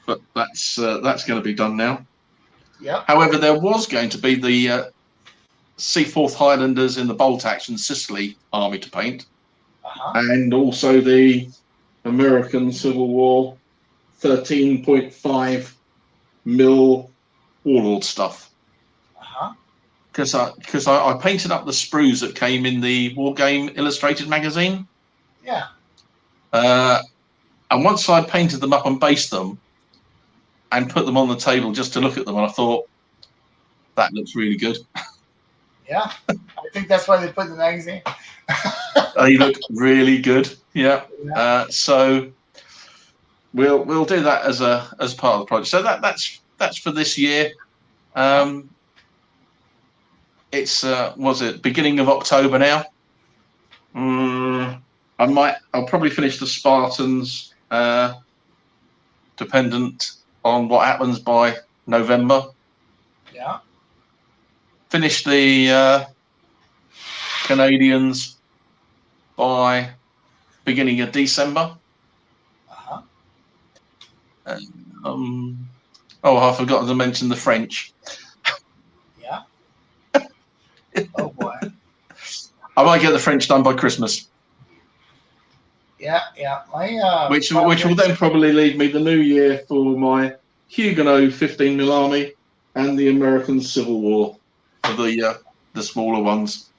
but that's going to be done now. Yeah. However, there was going to be the Seaforth Highlanders in the Bolt Action Sicily army to paint, and also the American Civil War 13.5mm Warlord stuff. Because I painted up the sprues that came in the War Game Illustrated magazine. Yeah. And once I painted them up and based them and put them on the table just to look at them, and I thought, that looks really good. Yeah, I think that's why they put in the magazine. They look really good. Yeah. Yeah. So we'll do that as part of the project. So that's for this year. It's was it beginning of October now? I'll probably finish the Spartans, dependent on what happens by November. Yeah. Finish the Canadians by beginning of December. Uh-huh. I forgot to mention the French. Yeah. Oh boy. I might get the French done by Christmas. Yeah. My which will then probably leave me the new year for my Huguenot 15mm army and the American Civil War for the smaller ones.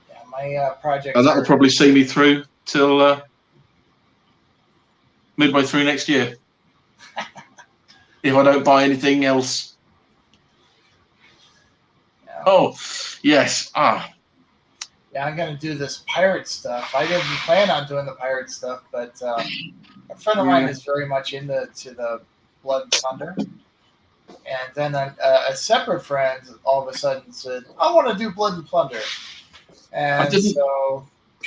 Yeah, my project. And that will probably see me through till midway through next year. If I don't buy anything else. Yeah. Oh, yes. Yeah, I'm gonna do this pirate stuff. I didn't plan on doing the pirate stuff, but a friend of mine is very much into the Blood and Thunder. And then a separate friend all of a sudden said, "I want to do Blood and Plunder." And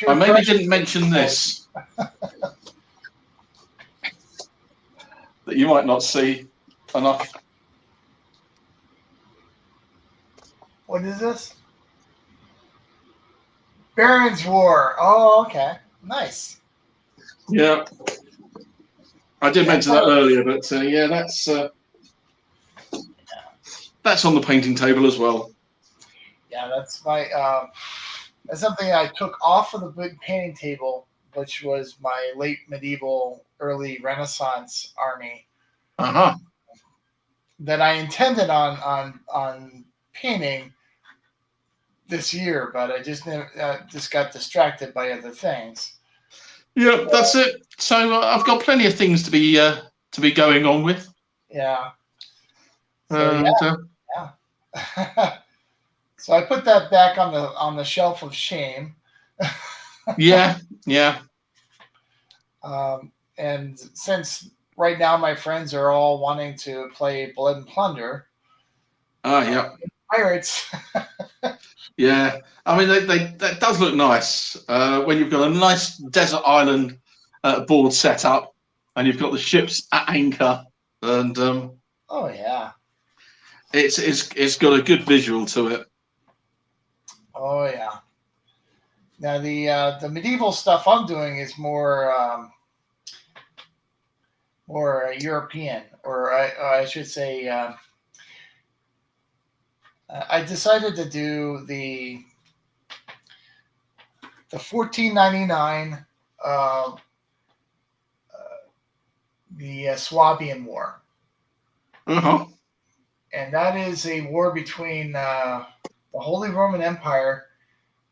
I maybe didn't mention this that you might not see enough. What is this? Baron's War. Oh, okay. Nice. Yeah. I did mention that earlier, but that's on the painting table as well. Yeah, that's my that's something I took off of the big painting table, which was my late medieval, early Renaissance army. Uh-huh. That I intended on painting this year, but I just got distracted by other things. Yeah, that's it. So I've got plenty of things to be going on with. Yeah. So, yeah. So I put that back on the shelf of shame. Yeah. And since right now my friends are all wanting to play Blood and Plunder. Yeah. Pirates. Yeah. I mean, that does look nice when you've got a nice desert island board set up and you've got the ships at anchor, and oh yeah, it's got a good visual to it. Oh yeah. Now the medieval stuff I'm doing is more European, or I should say. I decided to do the 1499 the Swabian War. Uh-huh. And that is a war between the Holy Roman Empire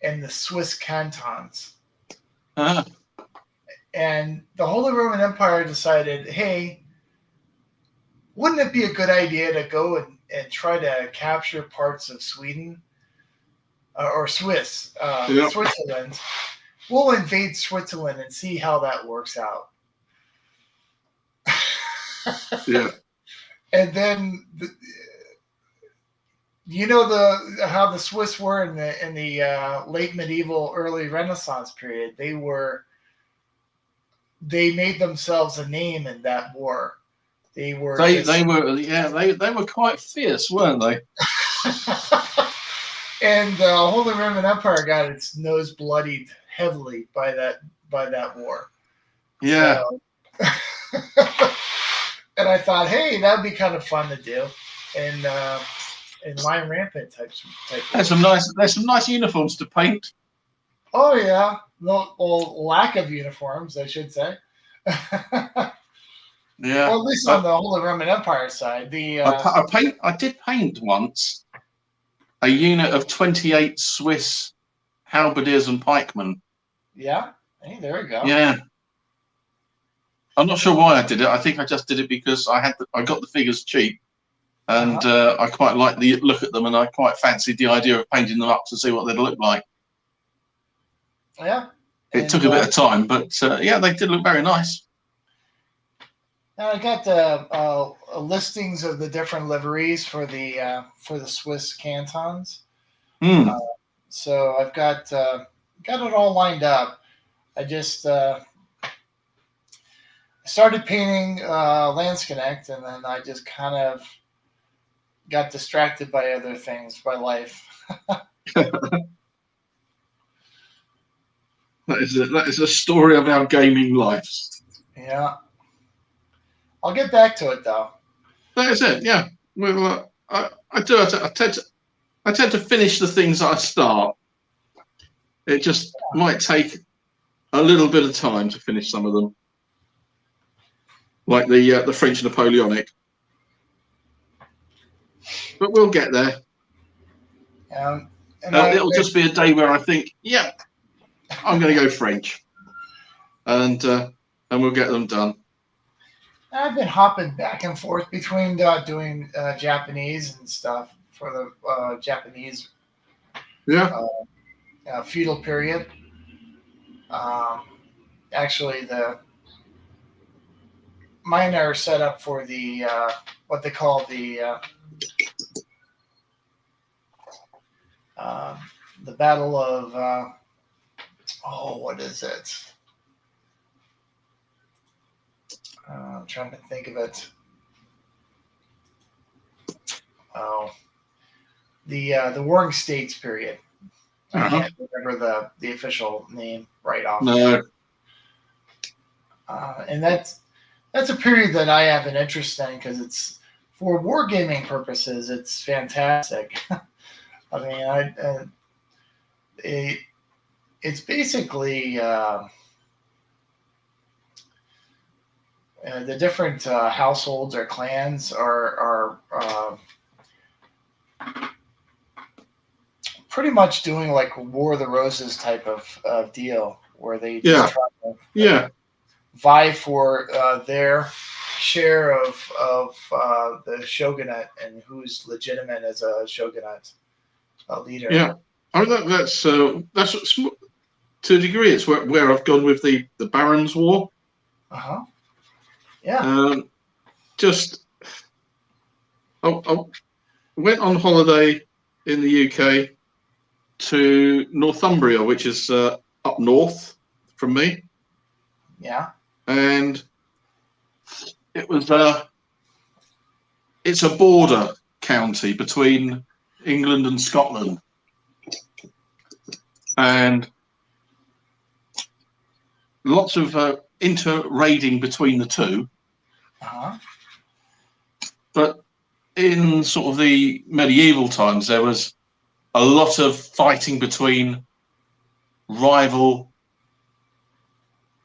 and the Swiss cantons. Uh-huh. And the Holy Roman Empire decided, hey, wouldn't it be a good idea to go and try to capture parts of Sweden or Switzerland? We'll invade Switzerland and see how that works out. Yeah. And then, how the Swiss were in the late medieval, early Renaissance period. They made themselves a name in that war. They were quite fierce, weren't they? And the Holy Roman Empire got its nose bloodied heavily by that war. Yeah. So, and I thought, hey, that'd be kind of fun to do, in Lion Rampant type. There's some nice uniforms to paint. Oh yeah, well, lack of uniforms, I should say. Yeah. Well, at least on the Holy Roman Empire side, I did paint once a unit of 28 Swiss halberdiers and pikemen. Yeah. Hey, there we go. Yeah. I'm not sure why I did it. I think I just did it because I got the figures cheap, and I quite liked the look at them, and I quite fancied the idea of painting them up to see what they'd look like. Yeah. It took a bit of time, but yeah, they did look very nice. And I got the listings of the different liveries for the Swiss cantons. So I've got it all lined up. I just started painting Landsknecht, and then I just kind of got distracted by other things, by life. That is a story of our gaming lives. Yeah. I'll get back to it though. That is it. Yeah. Well, I tend to finish the things that I start. It just might take a little bit of time to finish some of them, like the French Napoleonic. But we'll get there. And it'll just be a day where I think, yeah, I'm going to go French, and we'll get them done. I've been hopping back and forth between doing Japanese and stuff for the Japanese feudal period. Actually, mine are set up for the what they call the Battle of what is it? I'm trying to think of it. Oh, the Warring States period. I can't remember the official name right off. No. And that's a period that I have an interest in because it's for wargaming purposes. It's fantastic. I mean, it's basically the different households or clans are pretty much doing like War of the Roses type of deal, where they just try to vie for their share of the shogunate and who's legitimate as a shogunate leader. Yeah, I mean that's to a degree it's where I've gone with the Barons' War. Yeah. I went on holiday in the UK to Northumbria, which is up north from me. Yeah. And it was it's a border county between England and Scotland, and lots of inter-raiding between the two. But in sort of the medieval times, there was a lot of fighting between rival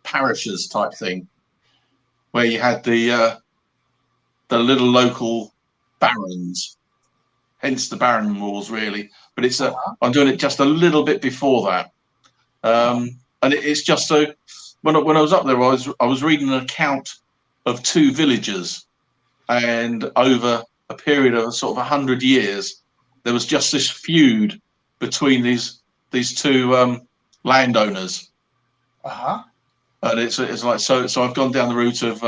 parishes type thing, where you had the little local barons, hence the Baron Wars, really. But it's I'm doing it just a little bit before that, and it's just so. When I was up there, I was reading an account of two villages, and over a period of sort of 100 years, there was just this feud between these two landowners. And it's like so I've gone down the route of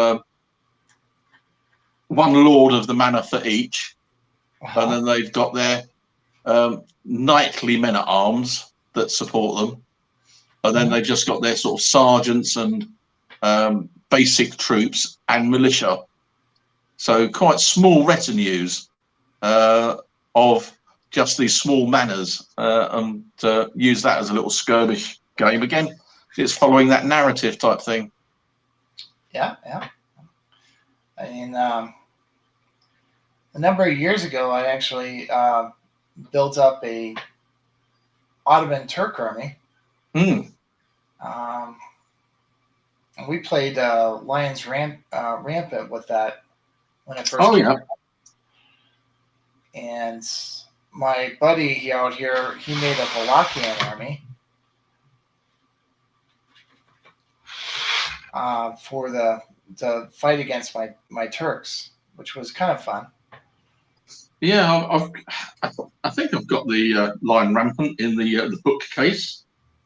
one lord of the manor for each, and then they've got their knightly men at arms that support them, and then they've just got their sort of sergeants and basic troops and militia. So quite small retinues of just these small manors, and use that as a little skirmish game. Again, it's following that narrative type thing. Yeah. I mean, a number of years ago, I actually built up a Ottoman Turk army. And we played Lions Rampant with that when it first came out. And my buddy out here, he made a Wallachian army. for the fight against my Turks, which was kind of fun. Yeah, I think I've got the Lion Rampant in the bookcase.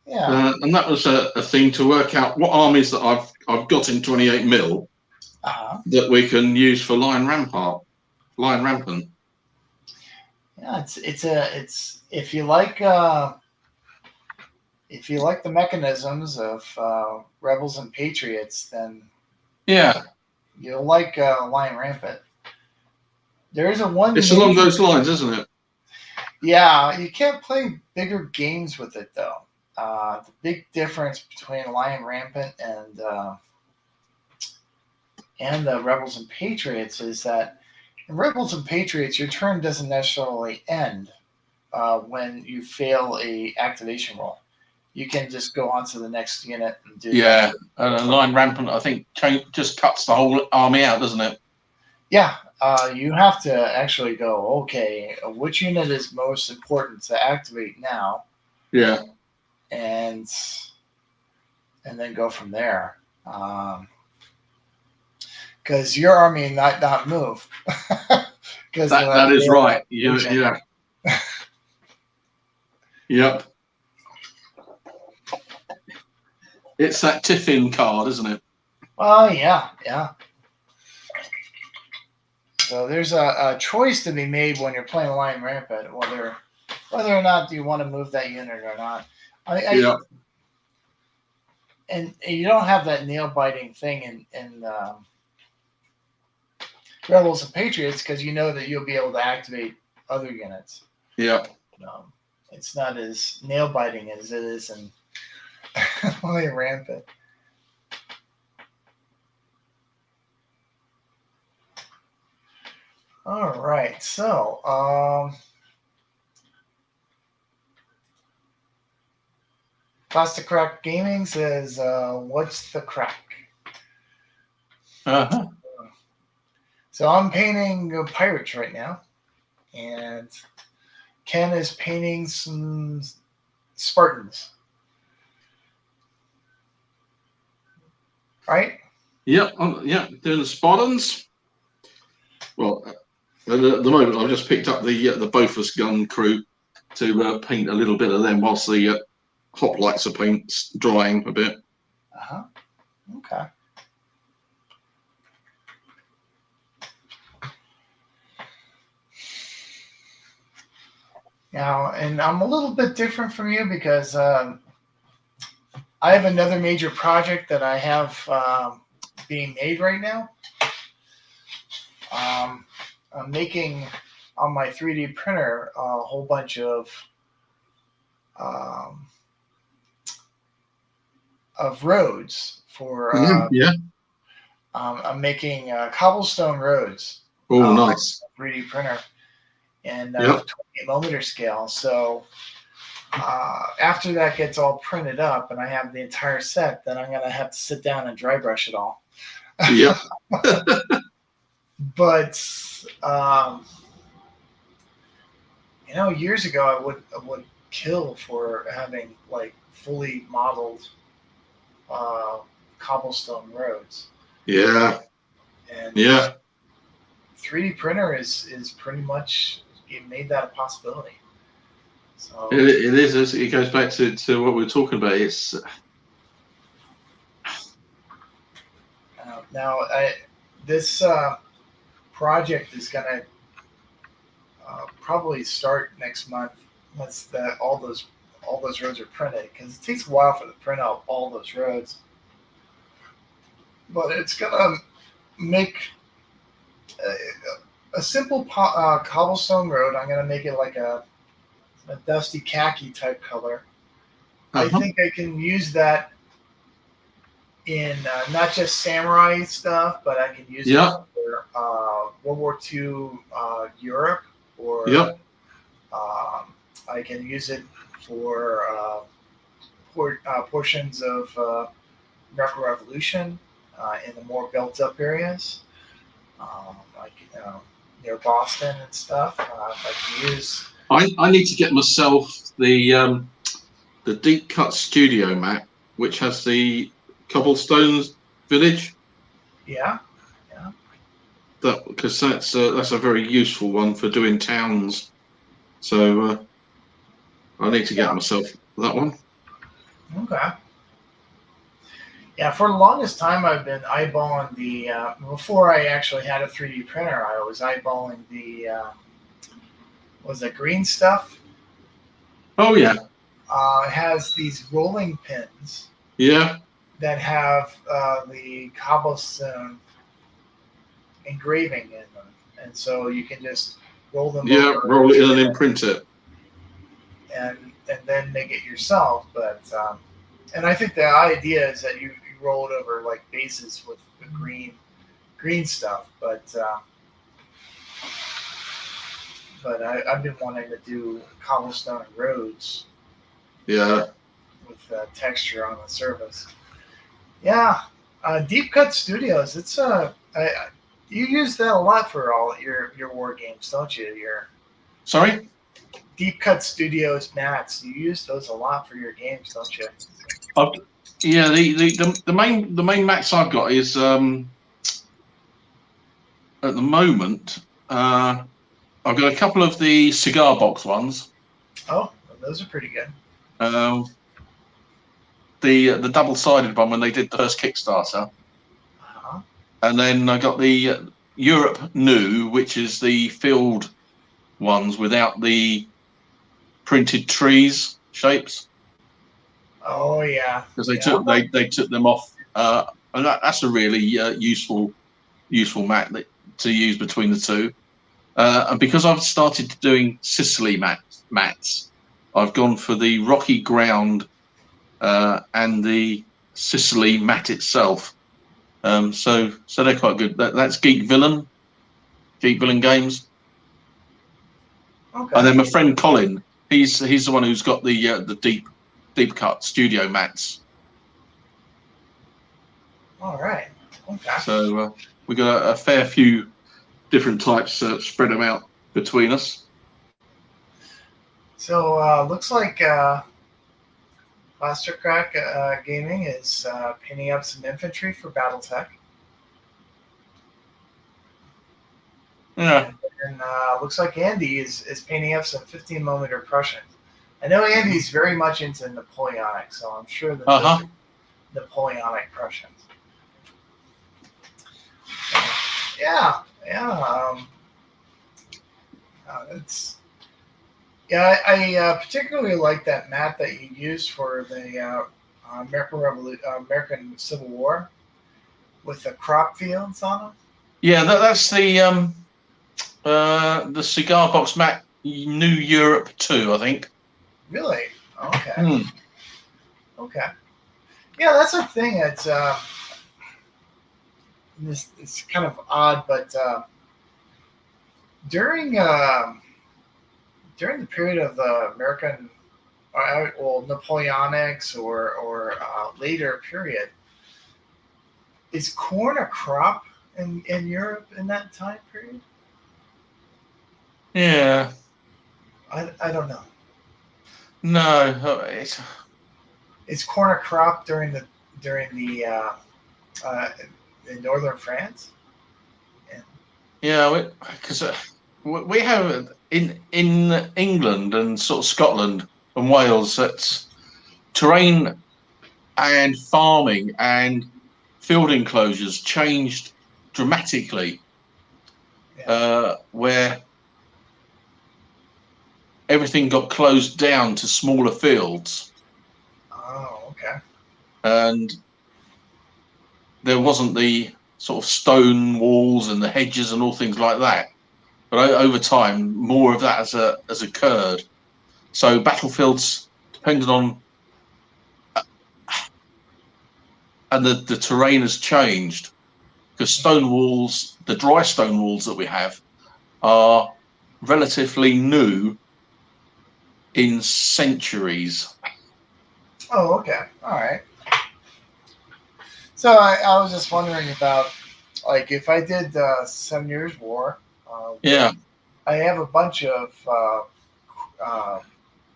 Yeah. And that was a thing to work out what armies that I've got in 28 mil that we can use for Lion Rampant. Yeah, it's if you like the mechanisms of Rebels and Patriots, then yeah, you'll like Lion Rampant. There is one. It's along those lines, isn't it? Yeah, you can't play bigger games with it though. The big difference between Lion Rampant and the Rebels and Patriots is that in Rebels and Patriots, your turn doesn't necessarily end when you fail a activation roll. You can just go on to the next unit and do. Yeah, Lion Rampant, I think, just cuts the whole army out, doesn't it? Yeah, you have to actually go, okay, which unit is most important to activate now? Yeah. And then go from there. Because your army might not move. That is right. Yeah. Yep. It's that Tiffin card, isn't it? Oh, yeah. So there's a choice to be made when you're playing Lion Rampant, whether or not you want to move that unit or not. Yeah. And you don't have that nail-biting thing in Rebels and Patriots because you know that you'll be able to activate other units. Yeah. It's not as nail-biting as it is in Lion Rampant. All right, so Plastic Crack Gaming says, "What's the crack?" Uh-huh. So I'm painting pirates right now, and Ken is painting some Spartans. Right? Yep. Doing the Spartans. Well, at the moment, I've just picked up the Bofors gun crew to paint a little bit of them whilst the hoplites are drying a bit. Okay. Now, and I'm a little bit different from you because I have another major project that I have being made right now. I'm making on my 3D printer a whole bunch of roads for. I'm making cobblestone roads. Oh, nice. 3D printer and 28mm scale. So after that gets all printed up and I have the entire set, then I'm gonna have to sit down and dry brush it all. Yeah. But years ago I would kill for having like fully modeled cobblestone roads. Yeah. And 3D printer is pretty much made that a possibility. So it is. It goes back to what we were talking about. It's now this project is gonna probably start next month once all those roads are printed, because it takes a while for the print out all those roads. But it's gonna make a simple cobblestone road. I'm gonna make it like a dusty khaki type color. I think I can use that in not just samurai stuff, but I can use it for World War II Europe, or I can use it for portions of American Revolution in the more built-up areas, like near Boston and stuff. I can use. I need to get myself the Deep Cut Studio map, which has the cobblestones village. Yeah. Because that's a very useful one for doing towns. So I need to get myself that one. Okay. Yeah, for the longest time, I've been eyeballing the. Before I actually had a 3D printer, I was eyeballing the. Was it green stuff? Oh yeah. It has these rolling pins. Yeah. That have the cobblestone engraving in them, and so you can just roll them. Yeah, over roll it in and imprint it. And then make it yourself, but. And I think the idea is that you roll it over like bases with the green stuff, but I've been wanting to do cobblestone roads. Yeah. With texture on the surface. Yeah, Deep Cut Studios. It's you use that a lot for all your war games, don't you? Sorry. Deep Cut Studios mats. You use those a lot for your games, don't you? Yeah, the main mats I've got is at the moment I've got a couple of the cigar box ones. Oh, those are pretty good. The double-sided one when they did the first Kickstarter, and then I got the Europe New, which is the field ones without the printed trees shapes. Oh yeah, because they took them off, and that's a really useful mat to use between the two. And because I've started doing Sicily mats, I've gone for the rocky ground and the Sicily mat itself. So they're quite good. That's Geek Villain Games. Okay. And then my friend Colin, he's the one who's got the deep cut studio mats. All right. Okay. So we got a fair few different types, spread them out between us. So looks like Plastercrack Gaming is pinning up some infantry for BattleTech. Yeah. And looks like Andy is painting up some 15mm Prussians. I know Andy's very much into Napoleonic, so I'm sure that those are Napoleonic Prussians. Yeah. I particularly like that mat that you used for the American Civil War with the crop fields on them. Yeah, that's the cigar box mat, New Europe 2, I think. Really? Okay. Okay. Yeah, that's a thing. It's kind of odd, but during the period of the American, Napoleonics or later period, is corn a crop in Europe in that time period? Yeah. I don't know. No, Is corn a crop during the in northern France? Yeah, because we have in England and sort of Scotland and Wales, that's terrain and farming and field enclosures changed dramatically, where everything got closed down to smaller fields. Oh, okay. And there wasn't the sort of stone walls and the hedges and all things like that. But over time, more of that has occurred. So battlefields depended on, and the terrain has changed, because stone walls, the dry stone walls that we have, are relatively new in centuries. Oh, okay. All right. So I was just wondering about, like, if I did 7 Years' War. Yeah. I have a bunch of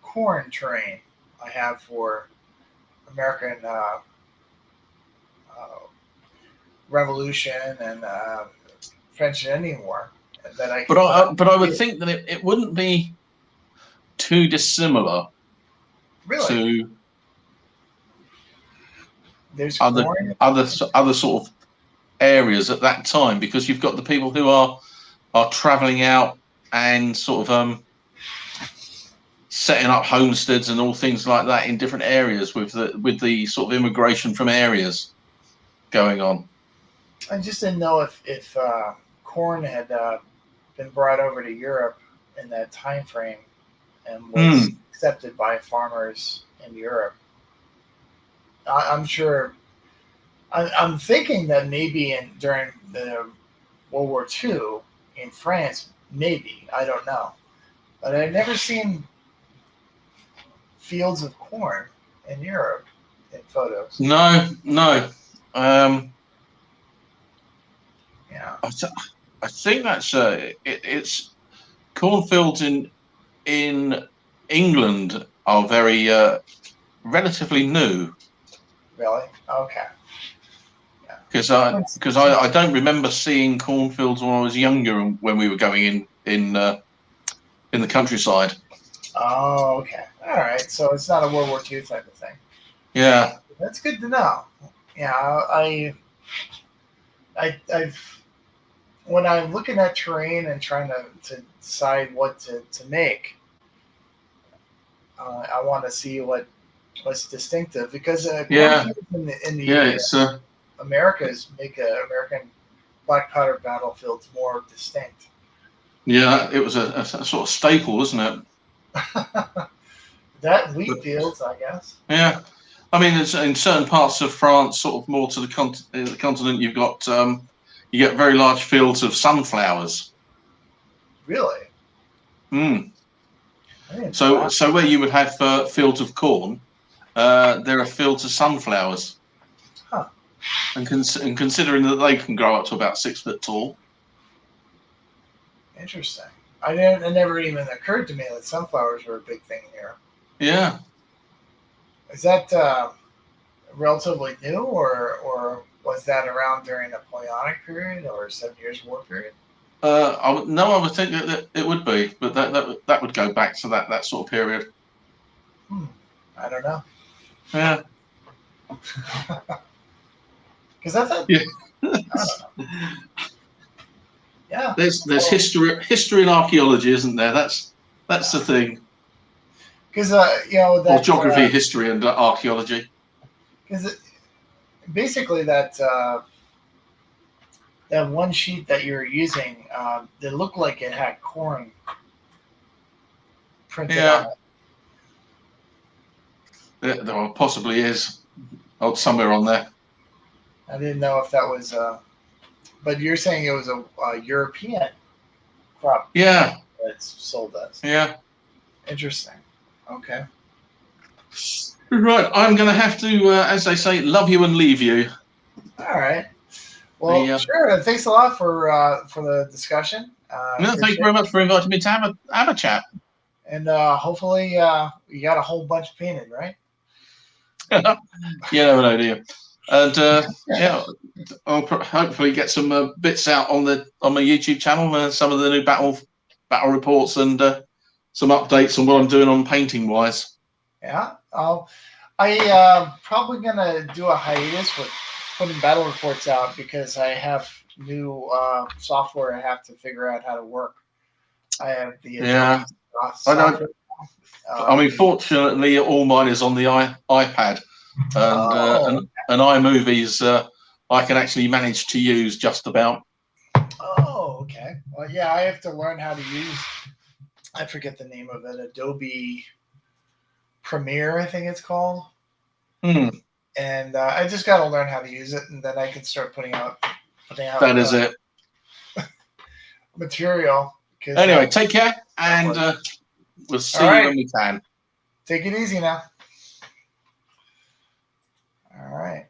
corn terrain I have for American Revolution and French and Indian War. That I but I would think that it wouldn't be too dissimilar to other sort of areas at that time, because you've got the people who are travelling out and sort of setting up homesteads and all things like that in different areas with the sort of immigration from areas going on. I just didn't know if corn had been brought over to Europe in that time frame and was accepted by farmers in Europe. I'm sure. I'm thinking that maybe during the World War II in France, maybe, I don't know, but I've never seen fields of corn in Europe in photos. No. Yeah. I think that's it's cornfields in England are very relatively new. Really? Okay. Because I don't remember seeing cornfields when I was younger and when we were going in the countryside. Oh, okay. All right. So it's not a World War II type of thing. Yeah. That's good to know. Yeah, I've when I'm looking at terrain and trying to decide what to make, I want to see what's distinctive, because in the Americas make American black powder battlefields more distinct. Yeah, it was a sort of staple, wasn't it? That wheat fields, I guess. Yeah, I mean, in certain parts of France, sort of more to the continent, you've got you get very large fields of sunflowers. Really? So where you would have fields of corn, there are fields of sunflowers. Huh. And considering that they can grow up to about 6 foot tall. Interesting. It never even occurred to me that sunflowers were a big thing here. Yeah. Is that relatively new, or was that around during the Napoleonic period or 7 Years' War period? I would think that it would be, but that would go back to that sort of period. I don't know. Yeah. Because I thought. Yeah. I don't know. Yeah. There's history and archaeology, isn't there? That's the thing. Because or geography, history, and archaeology. Because basically that one sheet that you're using, it looked like it had corn printed on it. There possibly is somewhere on there. I didn't know if that was. But you're saying it was a European crop. Yeah. That's sold as. Yeah. Interesting. Okay. Right. I'm going to have to, as they say, love you and leave you. All right. Well, sure. Thanks a lot for the discussion. No, thank you very much for inviting me to have a chat. And hopefully you got a whole bunch painted, right? You never know, do you? And I'll hopefully get some bits out on my YouTube channel, some of the new battle reports and some updates on what I'm doing on painting wise. Yeah, I probably gonna do a hiatus with putting battle reports out because I have new software I have to figure out how to work. I have the software. I mean, fortunately, all mine is on the iPad. And iMovies I can actually manage to use just about. Oh, okay. Well, yeah, I have to learn how to use. I forget the name of it. Adobe Premiere, I think it's called. And I just got to learn how to use it, and then I can start putting out. That is it. Material. Anyway, take care, and we'll see you when we can. Take it easy now. All right.